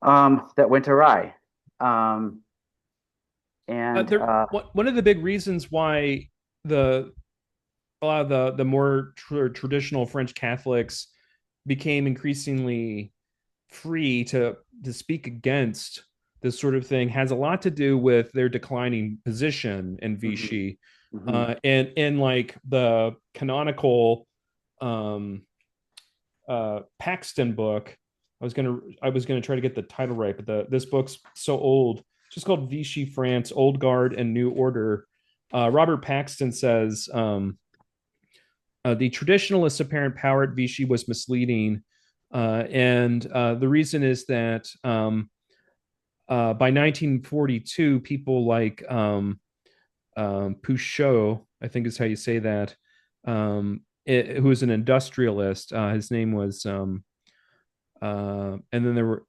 that went awry. Um, and There one of the big reasons why the a lot of the more traditional French Catholics became increasingly free to speak against this sort of thing has a lot to do with their declining position in mhm, Vichy, mhm, and in like the canonical um, Paxton book. I was gonna try to get the title right, but this book's so old. It's just called Vichy France: Old Guard and New Order. Robert Paxton says the traditionalist apparent power at Vichy was misleading, and the reason is that by 1942, people like Pouchot, I think is how you say that, who was an industrialist. His name was, and then there were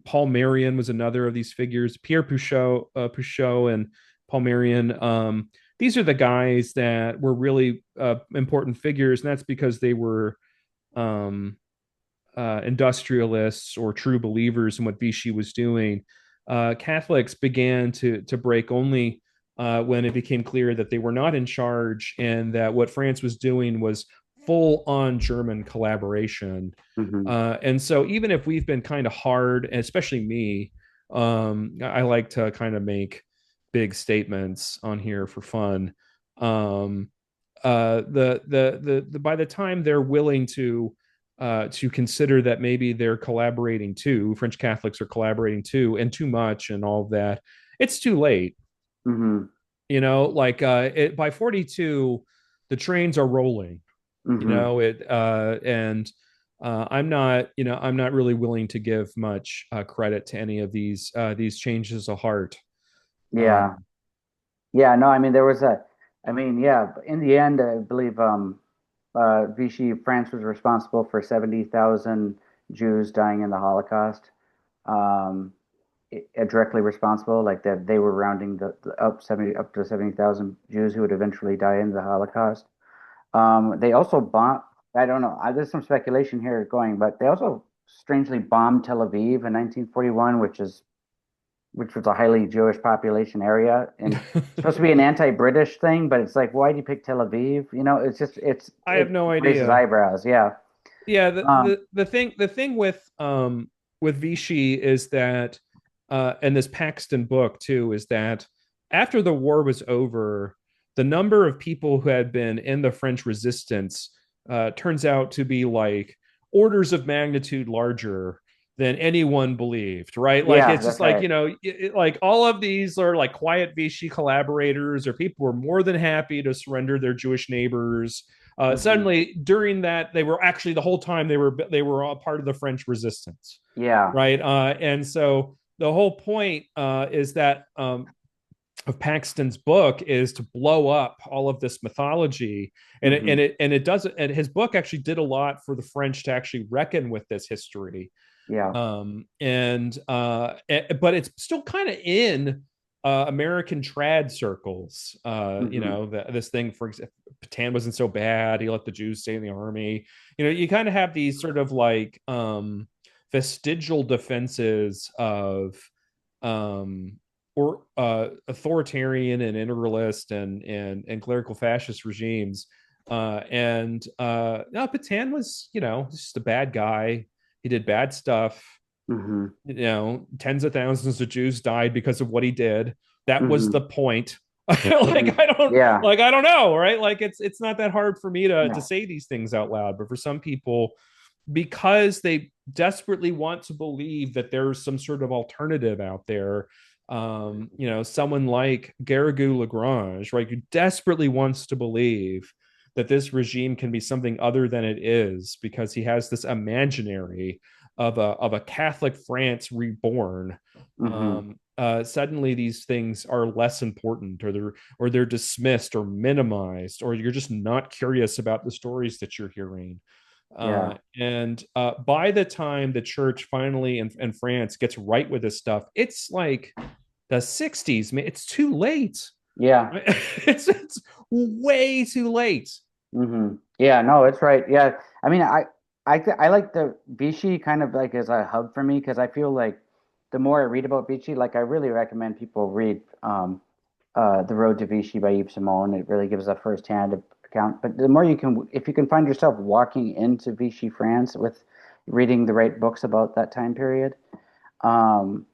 Paul Marion was another of these figures. Pierre Pouchot, and Paul Marion. These are the guys that were really important figures, and that's because they were um, industrialists or true believers in what Vichy was doing. Catholics began to break only when it became clear that they were not in charge and that what France was doing was full on German collaboration. mhm. And so, even if we've been kind of hard, and especially me, I like to kind of make big statements on here for fun. Um, the by the time they're willing to consider that maybe they're collaborating too, French Catholics are collaborating too, and too much, and all of that, it's too late. Mhm. Like by 42, the trains are rolling. Mhm. And I'm not really willing to give much credit to any of these changes of heart. Yeah. Um, Yeah. No, I mean, yeah, in the end, I believe Vichy France was responsible for 70,000 Jews dying in the Holocaust. Um, Directly responsible, like that they were rounding the up to 70,000 Jews who would eventually die in the Holocaust. They also bomb. I don't know. There's some speculation here going, but they also strangely bombed Tel Aviv in 1941, which was a highly Jewish population area, and it's supposed to be an anti-British thing, but it's like, why do you pick Tel Aviv? It's just I have it no raises idea. eyebrows. Yeah. Yeah, Um. the thing with Vichy is that and this Paxton book too is that after the war was over, the number of people who had been in the French resistance turns out to be like orders of magnitude larger than anyone believed, right? Like Yeah, it's just that's like, right. like all of these are like quiet Vichy collaborators or people who were more than happy to surrender their Jewish neighbors. Hmm. Suddenly, during that, they were actually the whole time they were all part of the French resistance, Yeah. right? And so the whole point is that of Paxton's book is to blow up all of this mythology, Hmm. it does. And his book actually did a lot for the French to actually reckon with this history, Yeah. but it's still kind of in American trad circles. Hmm. This thing, for example, Patan wasn't so bad. He let the Jews stay in the army. You kind of have these sort of like vestigial defenses of um, or authoritarian and integralist and clerical fascist regimes. And no, Patan was, just a bad guy. He did bad stuff. Hmm. Tens of thousands of Jews died because of what he did. That was Hmm. the point. Hmm. Yeah. I don't know, right? Like it's not that hard for me to No. say these things out loud, but for some people, because they desperately want to believe that there's some sort of alternative out there. Someone like Garrigou Lagrange, right, who desperately wants to believe that this regime can be something other than it is because he has this imaginary of a Catholic France reborn. Hmm. Suddenly these things are less important, or they're dismissed or minimized, or you're just not curious about the stories that you're hearing. Yeah. And by the time the church finally in France gets right with this stuff, it's like the 60s, man. It's too late. Yeah. It's way too late. Yeah, no, it's right. Yeah. I mean, I like the Vichy kind of like as a hub for me because I feel like the more I read about Vichy, like I really recommend people read The Road to Vichy by Yves Simon. It really gives a first-hand account. But the more you can, if you can find yourself walking into Vichy France with reading the right books about that time period, um,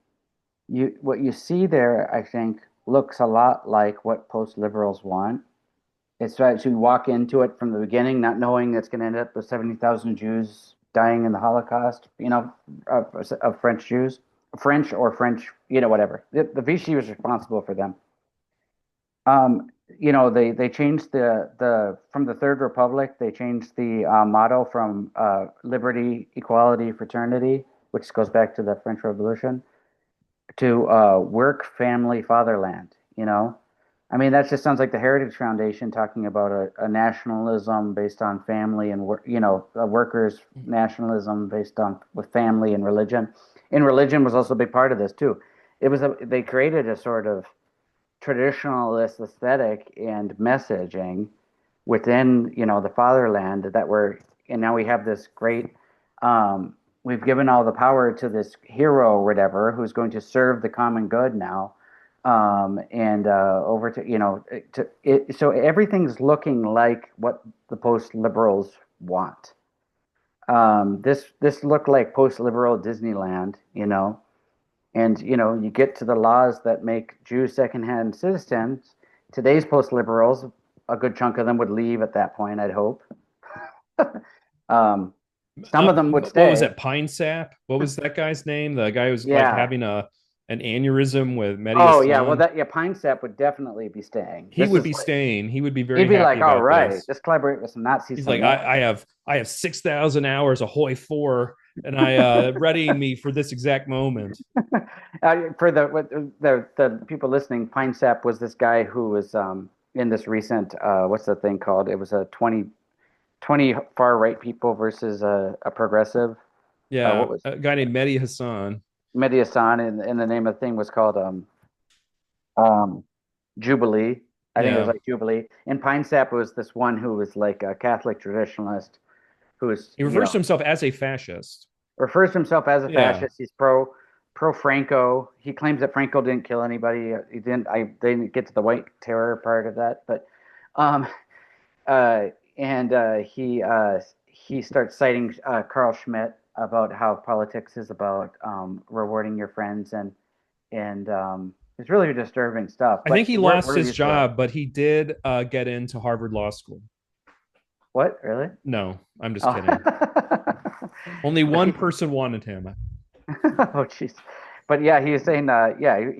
what you see there, I think, looks a lot like what post-liberals want. It's right to walk into it from the beginning, not knowing it's going to end up with 70,000 Jews dying in the Holocaust, of French Jews, French or French, whatever. The Vichy was responsible for them. They changed the from the Third Republic, they changed the motto from liberty, equality, fraternity, which goes back to the French Revolution, to work, family, fatherland. I mean, that just sounds like the Heritage Foundation talking about a nationalism based on family and work, a workers' nationalism based on with family and religion. And religion was also a big part of this too. They created a sort of traditionalist aesthetic and messaging within, the fatherland and now we have this great, we've given all the power to this hero or whatever who's going to serve the common good now. And over to, so everything's looking like what the post liberals want. This looked like post liberal Disneyland, and you get to the laws that make Jews secondhand citizens. Today's post liberals, a good chunk of them would leave at that point, I'd hope. Um, some of them would What was stay. it? Pine Sap? What was that guy's name? The guy who was like Yeah. having an aneurysm with Mehdi Oh yeah. Well, Hassan. that, yeah, Pine Sap would definitely be staying. He would be staying. He would be He'd very be happy like, all about right, this. let's collaborate with some Nazis He's some like, more. I have 6,000 hours of Hoi 4, and I readying me for this exact moment. For the people listening, Pine Sap was this guy who was in this recent what's the thing called? It was a 20 far right people versus a progressive. What Yeah, was a guy named Mehdi Hassan. Mehdi Hassan, and the name of the thing was called um, Jubilee. I think it was Yeah. like Jubilee. In Pine Sap, it was this one who was like a Catholic traditionalist who was, He refers to himself as a fascist. refers to himself as a Yeah. fascist. He's pro Franco. He claims that Franco didn't kill anybody. He didn't. They didn't get to the White Terror part of that, but um, uh, and he starts citing Carl Schmitt about how politics is about rewarding your friends and it's really disturbing stuff. I think But he lost where do his you stand? job, but he did get into Harvard Law School. What really? No, I'm just Oh, kidding. Only but one person wanted him. oh jeez. But yeah, he was saying, yeah,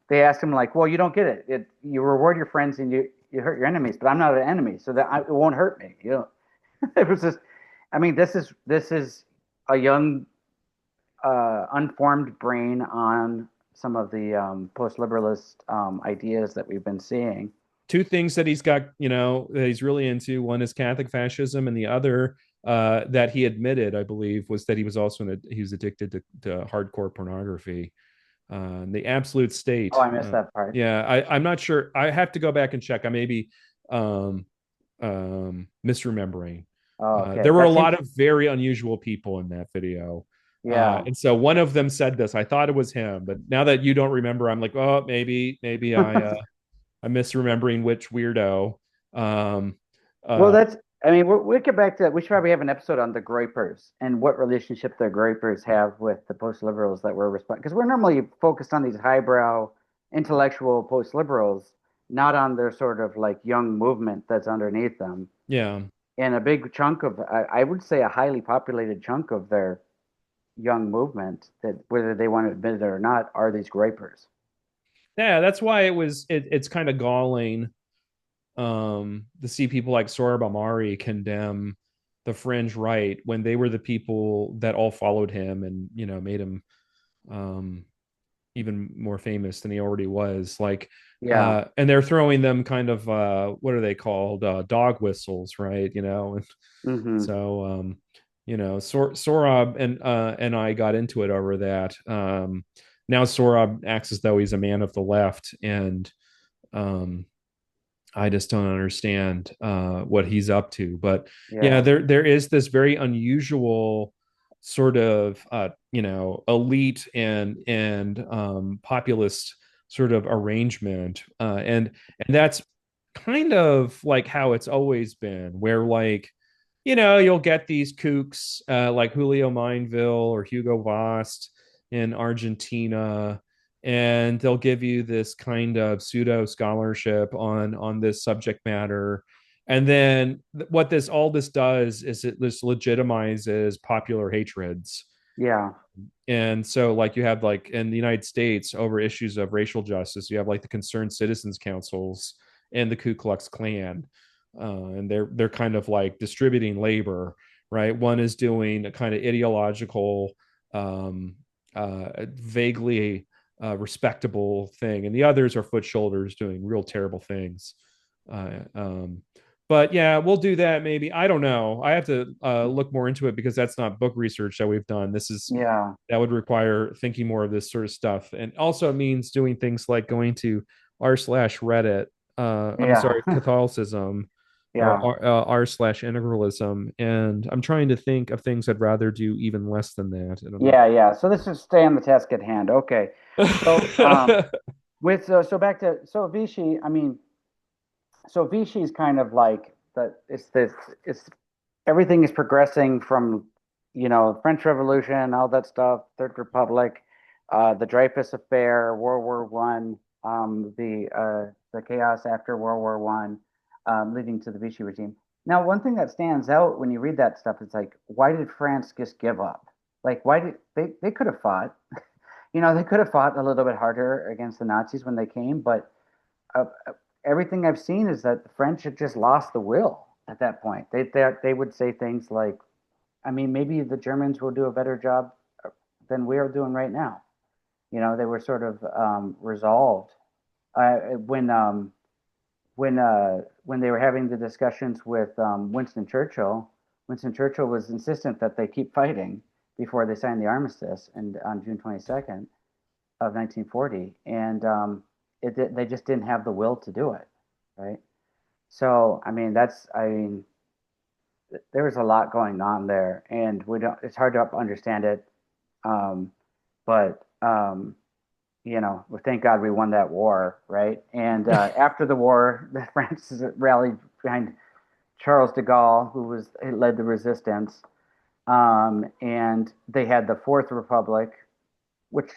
they asked him like, well, you don't get it. You reward your friends and you hurt your enemies, but I'm not an enemy, so it won't hurt me. You know, it was just, I mean, this is a young, unformed brain on some of the post-liberalist ideas that we've been seeing. Two things that he's got, that he's really into. One is Catholic fascism, and the other that he admitted, I believe, was that he was also he was addicted to hardcore pornography. The absolute Oh, state. I missed that part. Yeah, I'm not sure. I have to go back and check. I may be um, misremembering. Oh, okay. There were a That lot seems, of very unusual people in that video. yeah. And so one of them said this. I thought it was him, but now that you don't remember, I'm like, oh, maybe I'm misremembering which weirdo. Um, Well, uh, that's, I mean, we'll get back to that. We should probably have an episode on the Groypers and what relationship the Groypers have with the post-liberals that we're responding. Because we're normally focused on these highbrow, intellectual post-liberals, not on their sort of like young movement that's underneath them. yeah, And a big chunk of, I would say a highly populated chunk of their young movement, that whether they want to admit it or not, are these Groypers. yeah. That's why it's kind of galling to see people like Sohrab Ahmari condemn the fringe right when they were the people that all followed him and made him um, even more famous than he already was. Like, Yeah. and they're throwing them kind of what are they called? Dog whistles, right? And Hmm. so Sorab and I got into it over that. Now Sorab acts as though he's a man of the left, and um, I just don't understand what he's up to. But yeah, Yeah. there is this very unusual sort of elite and populist sort of arrangement, and that's kind of like how it's always been, where like you'll get these kooks like Julio Mineville or Hugo Vost in Argentina, and they'll give you this kind of pseudo scholarship on this subject matter. And then what this all this does is this legitimizes popular hatreds. Yeah. And so like you have like in the United States over issues of racial justice, you have like the Concerned Citizens Councils and the Ku Klux Klan. And they're kind of like distributing labor, right? One is doing a kind of ideological, vaguely respectable thing, and the others are foot shoulders doing real terrible things. Uh, um, but yeah, we'll do that maybe. I don't know. I have to look more into it because that's not book research that we've done. This is Yeah. that would require thinking more of this sort of stuff, and also it means doing things like going to r/Reddit. I'm Yeah. sorry, Catholicism, or Yeah. r/integralism, and I'm trying to think of things I'd rather do even less than that. I don't Yeah, yeah. So this is stay on the task at hand. Okay. So know. with so back to so Vichy, I mean, so Vichy is kind of like it's everything is progressing from French Revolution, all that stuff, Third Republic, the Dreyfus Affair, World War One, the chaos after World War One, leading to the Vichy regime. Now, one thing that stands out when you read that stuff is like, why did France just give up? Like, why did they could have fought? They could have fought a little bit harder against the Nazis when they came, but everything I've seen is that the French had just lost the will at that point. They would say things like, I mean, maybe the Germans will do a better job than we are doing right now. They were sort of resolved uh, when um, when they were having the discussions with Winston Churchill. Winston Churchill was insistent that they keep fighting before they signed the armistice, and on June 22nd of 1940, and they just didn't have the will to do it. right? So, I mean, there was a lot going on there, and we don't. It's hard to understand it, um, but well, thank God we won that war, right? And after the war, the France rallied behind Charles de Gaulle, who led the resistance, and they had the Fourth Republic, which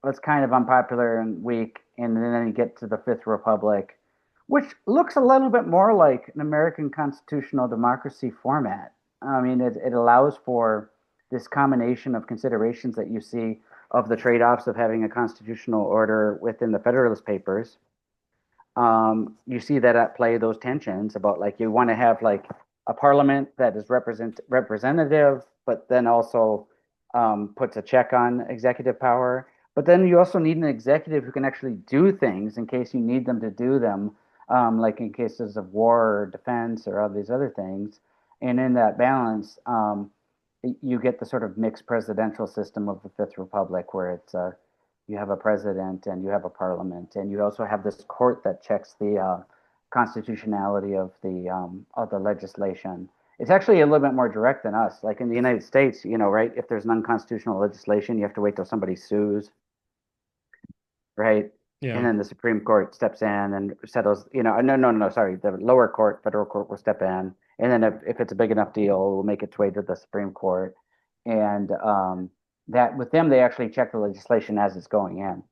was kind of unpopular and weak, and then you get to the Fifth Republic, which looks a little bit more like an American constitutional democracy format. I mean, it allows for this combination of considerations that you see of the trade-offs of having a constitutional order within the Federalist Papers. You see that at play, those tensions about like you want to have like a parliament that is representative, but then also puts a check on executive power. But then you also need an executive who can actually do things in case you need them to do them, like in cases of war or defense or all these other things. And in that balance, you get the sort of mixed presidential system of the Fifth Republic, where you have a president and you have a parliament, and you also have this court that checks the constitutionality of the legislation. It's actually a little bit more direct than us. Like in the United States, right? If there's an unconstitutional legislation, you have to wait till somebody sues, right? And Yeah. then the Supreme Court steps in and settles, no, no, no, sorry, the lower court, federal court will step in. And then if it's a big enough deal, it will make its way to the Supreme Court. And that with them, they actually check the legislation as it's going in.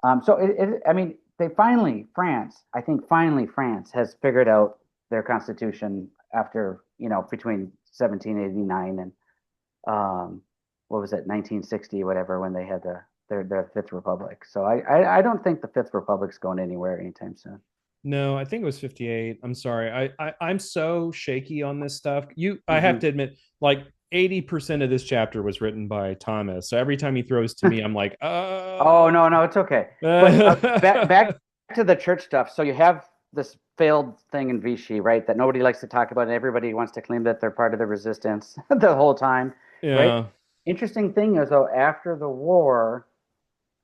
I mean, I think finally France has figured out their constitution after, between 1789 and what was it, 1960, whatever, when they had their Fifth Republic. So I don't think the Fifth Republic's going anywhere anytime soon. No, I think it was 58. I'm sorry. I'm so shaky on this stuff. I have Hmm. to admit, like 80% of this chapter was written by Thomas. So every time he throws to me, I'm like, Oh no, no, it's okay. But back yeah. to the church stuff. So you have this failed thing in Vichy, right? That nobody likes to talk about, and everybody wants to claim that they're part of the resistance the whole time, right? Interesting thing is though, after the war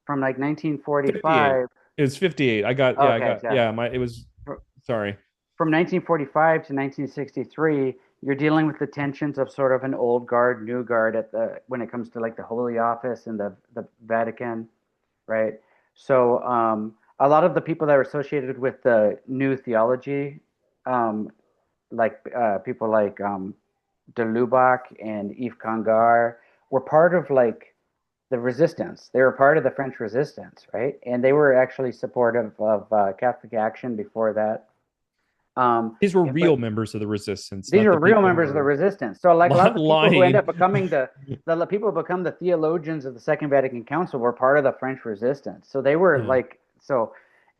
from like 58. 1945. It was 58. Okay, yeah. it was, sorry. From 1945 to 1963, you're dealing with the tensions of sort of an old guard, new guard when it comes to like the Holy Office and the Vatican, right? So a lot of the people that are associated with the new theology, um, like people like de Lubac and Yves Congar, were part of like the resistance. They were part of the French resistance, right? And they were actually supportive of Catholic action before that. These were But real members of the resistance, these not are the real people who members of the were resistance. So, like a lot of the people who end lying. up becoming the people who become the theologians of the Second Vatican Council were part of the French resistance. So they were Yeah. like so.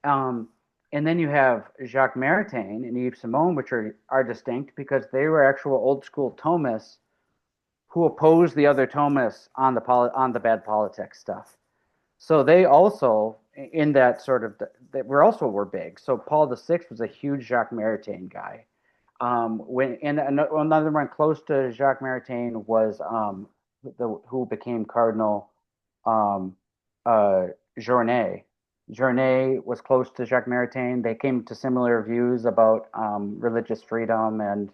Um, and then you have Jacques Maritain and Yves Simon, which are distinct because they were actual old school Thomists who opposed the other Thomists on the bad politics stuff. So they also in that sort of that were big. So Paul VI was a huge Jacques Maritain guy. When and another one close to Jacques Maritain was who became Cardinal um, Journet. Journet was close to Jacques Maritain. They came to similar views about religious freedom and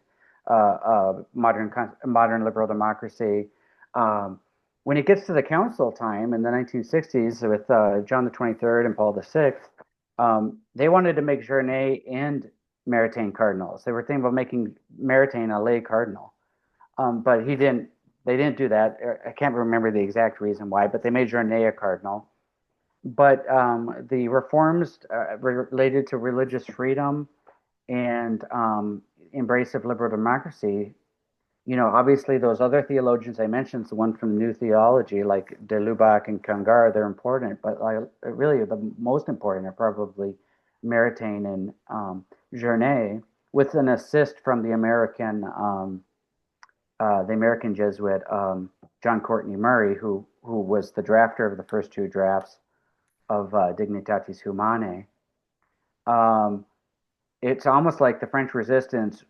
modern liberal democracy. Um, when it gets to the council time in the 1960s with John the 23rd and Paul VI, they wanted to make Journet and Maritain cardinals. They were thinking about making Maritain a lay cardinal, but he didn't. They didn't do that. I can't remember the exact reason why, but they made Journet a cardinal. But the reforms related to religious freedom and embrace of liberal democracy, obviously those other theologians I mentioned, the one from New Theology, like de Lubac and Congar, they're important, but really the most important are probably Maritain and Journet, with an assist from the American Jesuit John Courtney Murray, who was the drafter of the first two drafts of Dignitatis Humanae. Um, it's almost like the French resistance.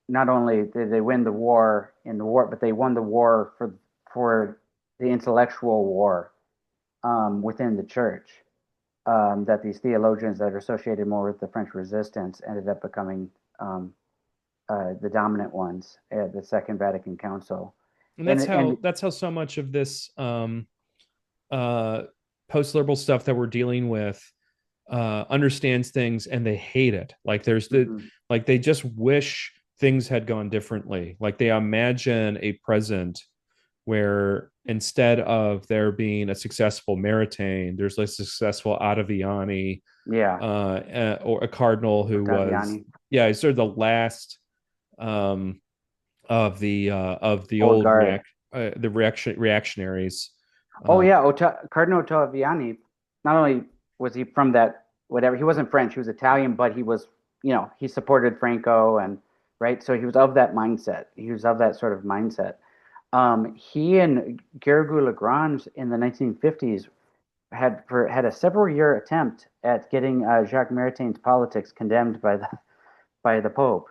Not only did they win the war in the war, but they won the war for the intellectual war within the church. that these theologians that are associated more with the French Resistance ended up becoming the dominant ones at the Second Vatican Council. And And that's how so much of this uh post liberal stuff that we're dealing with understands things, and they hate it. Like there's the mhm, like they just wish things had gone differently. Like they imagine a present where instead of there being a successful Maritain, there's a successful Ottaviani, yeah, or a cardinal who was, Ottaviani, yeah, he's sort of the last um, of the old old guard. reactionaries. Oh Uh, yeah, Cardinal Ottaviani. Not only was he from that whatever, he wasn't French, he was Italian, but he was, he supported Franco and right, so he was of that mindset. He was of that sort of mindset. He and Garrigou Lagrange in the 1950s had a several-year attempt at getting Jacques Maritain's politics condemned by the Pope.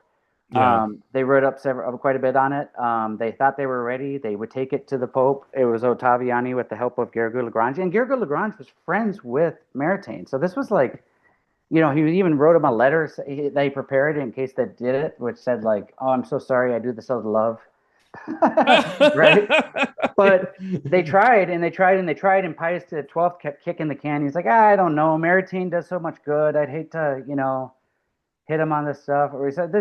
yeah, They wrote up quite a bit on it. They thought they were ready. They would take it to the Pope. It was Ottaviani with the help of Garrigou Lagrange, and Garrigou Lagrange was friends with Maritain. So this was like, he even wrote him a letter they prepared in case they did it, which said like, "Oh, I'm so sorry. I do this out of love." Right? But they tried and they tried and they tried, and Pius the 12th kept kicking the can. He's like, I don't know. Maritain does so much good. I'd hate to, hit him on this stuff. Or he said,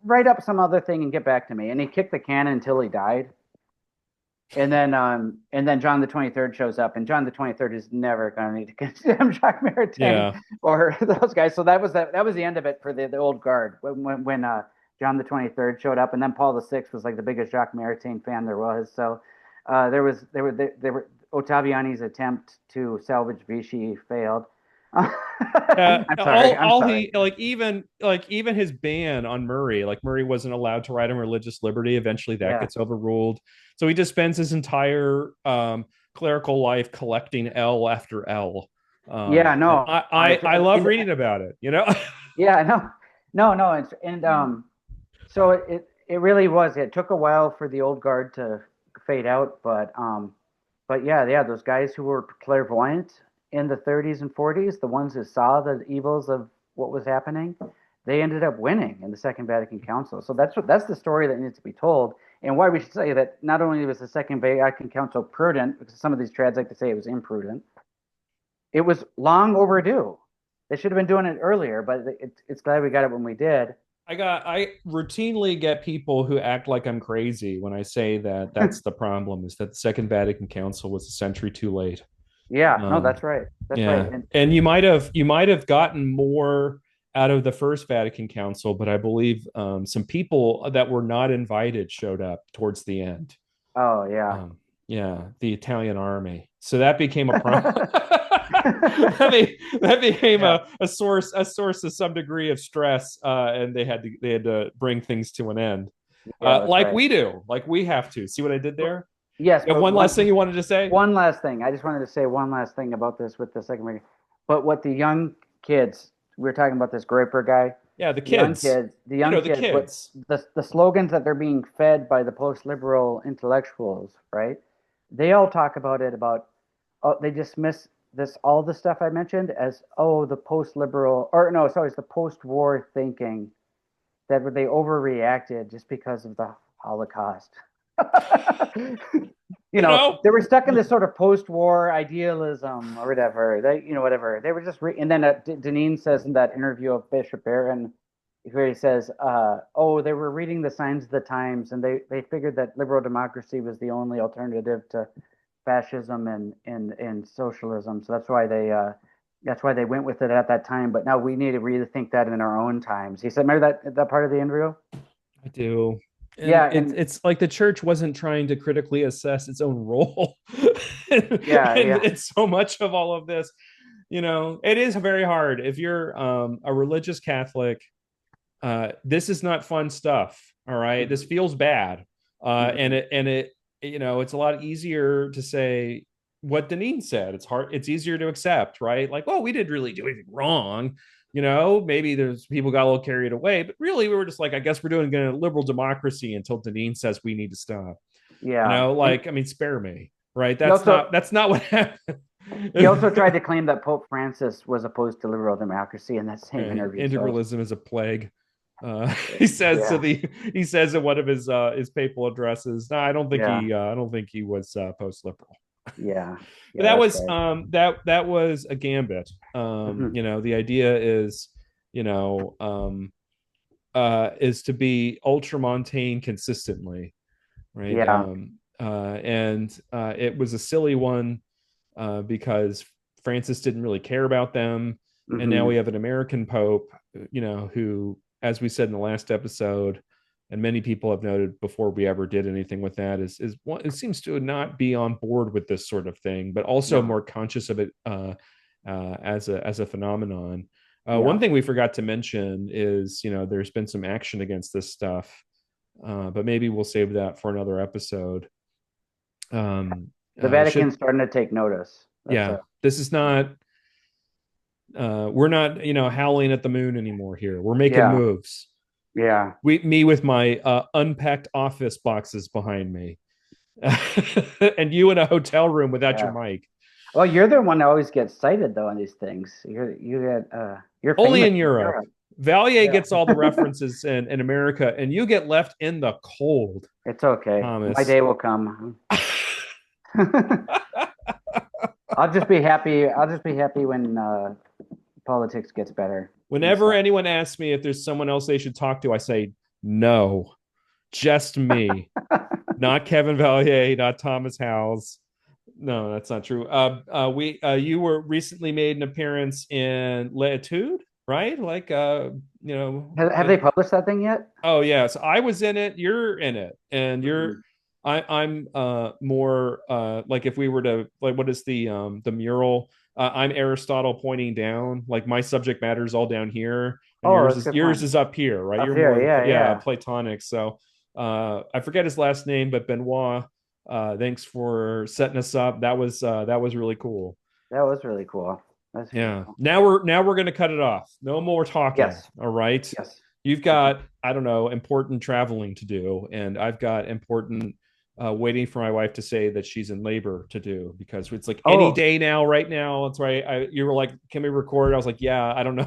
write up some other thing and get back to me. And he kicked the can until he died. And then John the 23rd shows up, and John the 23rd is never going to need to condemn Jacques Maritain yeah. or those guys. So that was the end of it for the old guard when John the 23rd showed up, and then Paul the Sixth was like the biggest Jacques Maritain fan there was. So there were Ottaviani's attempt to salvage Vichy failed. I'm sorry. I'm All sorry. he even his ban on Murray, like Murray wasn't allowed to write on religious liberty. Eventually, that Yeah. gets overruled. So he just spends his entire clerical life collecting L after L. Yeah. And No. I I love and reading about it. yeah. No. And so it really was. It took a while for the old guard to fade out, but yeah, those guys who were clairvoyant in the 30s and 40s, the ones who saw the evils of what was happening, they ended up winning in the Second Vatican Council. So that's the story that needs to be told, and why we should say that not only was the Second Vatican Council prudent, because some of these trads like to say it was imprudent, it was long overdue. They should have been doing it earlier, but it's glad we got it when we did. I routinely get people who act like I'm crazy when I say that that's the problem, is that the Second Vatican Council was a century too late. Yeah, no, Um, that's right. That's right. yeah, And and you might have gotten more out of the First Vatican Council, but I believe some people that were not invited showed up towards the end. oh yeah. Yeah, the Italian army. So that became a problem. That became Yeah. a source of some degree of stress, and they had to bring things to an end, Yeah, that's like right. we do, like we have to. See what I did But, there? yes, You have but one last thing you wanted to say? one last thing. I just wanted to say one last thing about this with the second ring. But what the young kids, we were talking about this Graper guy, Yeah, the kids. the You young know, the kids, what kids. the slogans that they're being fed by the post-liberal intellectuals, right? They all talk about it about, oh, they dismiss this all the stuff I mentioned as, oh, the post-liberal, or no, sorry, it's the post-war thinking that they overreacted just because of the Holocaust. You know, They were stuck in this sort of post-war idealism or whatever. Whatever. They were just and then Deneen says in that interview of Bishop Barron, where he says, "Oh, they were reading the signs of the times, and they figured that liberal democracy was the only alternative to fascism and socialism. So that's why they went with it at that time. But now we need to really think that in our own times." He said, "Remember that part of the interview?" I do. And Yeah, and it's like the church wasn't trying to critically assess its own role yeah, yeah. and so much of all of this. It is very hard if you're a religious Catholic. This is not fun stuff. All right, this Mhm, feels bad, mhm. and it it's a lot easier to say what Deneen said. It's hard. It's easier to accept, right? Like, well, we didn't really do anything wrong. Maybe there's people got a little carried away, but really we were just like, I guess we're doing a liberal democracy until Deneen says we need to stop. Yeah, and Like, I mean, spare me, right? he also That's not what happened. He also tried to claim that Pope Francis was opposed to liberal democracy in that same Right. interview. So Integralism is a plague. He says to yeah, the he says in one of his papal addresses. No, yeah, I don't think he was post liberal. yeah, But yeah. That's right. that was a gambit. Hmm. The idea is, is to be ultramontane consistently, right? Yeah. And it was a silly one because Francis didn't really care about them, and now Hmm. we have an American Pope, who, as we said in the last episode, and many people have noted before we ever did anything with that, is one, it seems to not be on board with this sort of thing, but also No. more conscious of it as a phenomenon. One Yeah. thing we forgot to mention is, there's been some action against this stuff, but maybe we'll save that for another episode. Um, The should Vatican's starting to take notice. That's Yeah, a this is not we're not, howling at the moon anymore here. We're making yeah, moves. yeah. Me with my unpacked office boxes behind me, and you in a hotel room without your Yeah. mic. Well, you're the one that always gets cited though on these things. You're Only famous in in Europe. Europe. Valier Yeah. gets all the references in America, and you get left in the cold, It's okay. My Thomas. day will come. I'll just be happy. I'll just be happy when politics gets better and Whenever stuff. anyone asks me if there's someone else they should talk to, I say no, just me. Not Kevin Valier, not Thomas Howes. No, that's not true. We You were recently made an appearance in L'Etude, right? Like Have they published that thing yet? oh yeah, so I was in it, you're in it, and Mhm. I'm more like if we were to like what is the mural? I'm Aristotle pointing down, like my subject matter is all down here, and Oh, that's a good yours point. is up here, right? Up You're here, more yeah, yeah, yeah. Platonic. So I forget his last name, but Benoit, thanks for setting us up. That was really cool. That was really cool. That's really Yeah. cool. Now we're gonna cut it off. No more talking. Yes, All right. yes. You've Okay. got, I don't know, important traveling to do, and I've got important waiting for my wife to say that she's in labor to do, because it's like any Oh, day now, right now. That's right. You were like, "Can we record?" I was like, "Yeah, I don't know."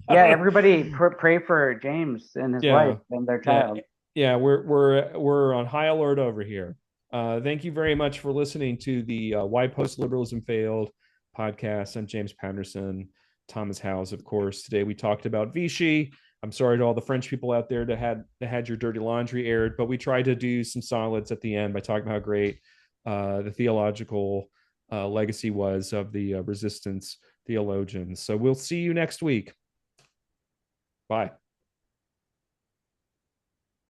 I yeah. don't know. Everybody pray for James and his wife Yeah. and their Yeah. child. Yeah, we're on high alert over here. Thank you very much for listening to the Why Post Liberalism Failed podcast. I'm James Patterson, Thomas Howes, of course. Today we talked about Vichy. I'm sorry to all the French people out there that had your dirty laundry aired, but we tried to do some solids at the end by talking about how great the theological legacy was of the resistance theologians. So we'll see you next week. Bye.